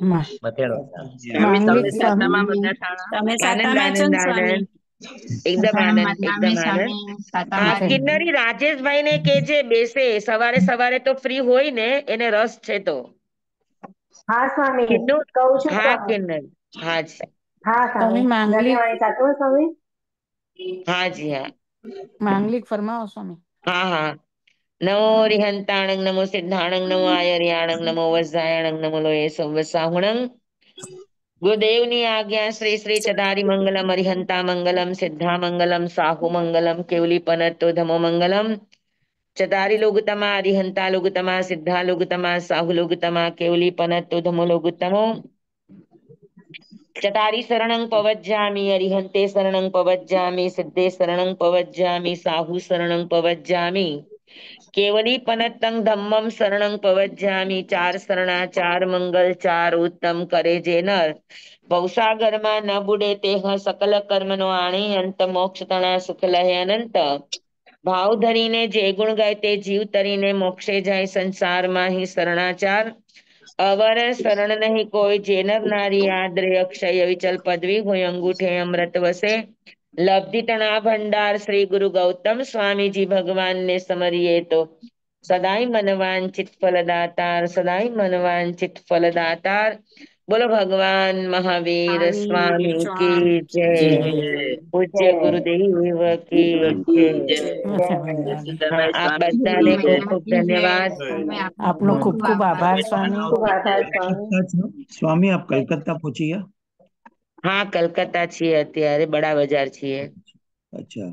માંગલિક સ્વામી. તમે આનંદ સાતામાં છો આનંદ ને સ્વામી? આનંદ, એકદમ આનંદ, એકદમ આનંદ. હા, કિન્નરી રાજેશભાઈ ને કેજે બેસે, સવારે સવારે તો ફ્રી હોય ને, એને રસ છે તો. હા સ્વામી, કિન્નુ, કહું છું હા સ્વામી. કિન્નર, હા જી, હા તમે સ્વામી, માંગલિક ધન્યવાદ સાચું સ્વામી. હા જી, હા. માંગલિક ફરમાવો સ્વામી. હા હા. નમો રિહંતાણંગ નમો સિદ્ધાણંગ નમો આયર્યાણંગ નમો વજ્જાયણંગ નમો લોય સવ્વ સાહુણંગ. ગુરુદેવની આજ્ઞા શ્રી શ્રી ચદારી મંગલમ અરિહંતા મંગલમ સિદ્ધા મંગલમ સાહુ મંગલમ કેવલી પનતો ધમો મંગલમ. चतारी लोगुतमा अरिहंता लोगुतमा सिद्धा लोगुतमा साहु लोगुतमा केवली पनत्तोधमो लोगुतमो चतारी शरणं पवज्जामि अरिहंते शरणं पवज्जामि सिद्धे शरणं पवज्जामि साहु शरणं पवज्जामि केवली पनत्तं धम्मं शरणं पवज्जामि चार शरणा चार मंगल चार उत्तम करे जे नर भवसागर में न बुडे तेह सकल कर्म नो आणी अंत मोक्ष तणा सुख लहे अनंत भाव धरीने जे गुण गाय ते जीव तरीने मोक्षे जाय संसार माही शरणाचार अवर शरण नहीं कोई जे नर नारी आद्रे अक्षय विचल पदवी हो अंगूठे अमृत वसे लब्धि तना भंडार श्री गुरु गौतम स्वामी जी भगवान ने समरिए तो सदाई मनवांचित फलदातार सदाई मनवांचित फलदातार। बोलो भगवान महावीर स्वामी की जय। पूज्य गुरुदेव की जय। हाँ, आप बधाने खूब खूब धन्यवाद। આપનો ખૂબ ખૂબ આભાર સ્વામી. ખૂબ આભાર સ્વામી. સ્વામી આપ કલકત્તા પહોંચી ગયા? હા, કલકત્તા છીએ અત્યારે, બડા બજાર છીએ. અચ્છા,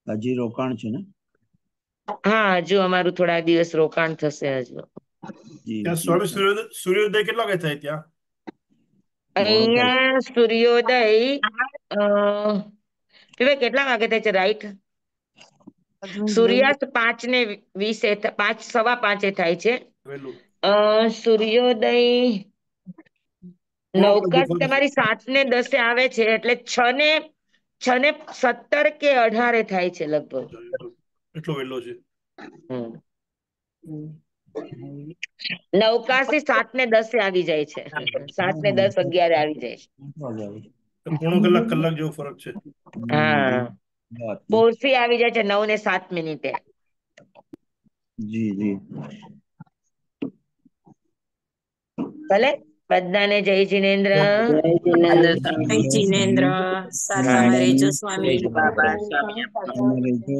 હજી રોકાણ છે ને? હા, હજુ અમારું થોડા દિવસ રોકાણ થશે હજુ. ત્યાં સ્વામી સૂર્યોદય કેટલા વાગે થાય ત્યાં? અહીંયા સૂર્યોદય કેટલા વાગે થાય છે? રાઈટ, સૂર્યાસ્ત 5:20 5:15 થાય છે. સૂર્યોદય નૌકા તમારી 7:10 આવે છે, એટલે 6:17 કે 18 થાય છે લગભગ. એટલો વહેલો છે. નૌકાથી 7:10 આવી જાય છે. 7:10 11 આવી જાય છે. પોણો કલાક જેવો ફરક છે. હા, બોરસી આવી જાય છે 9:07. જી જી, ભલે બધાને જય જિનેન્દ્ર. જય જિનેન્દ્ર. સારામાં રહેજો સ્વામી. રહેજો.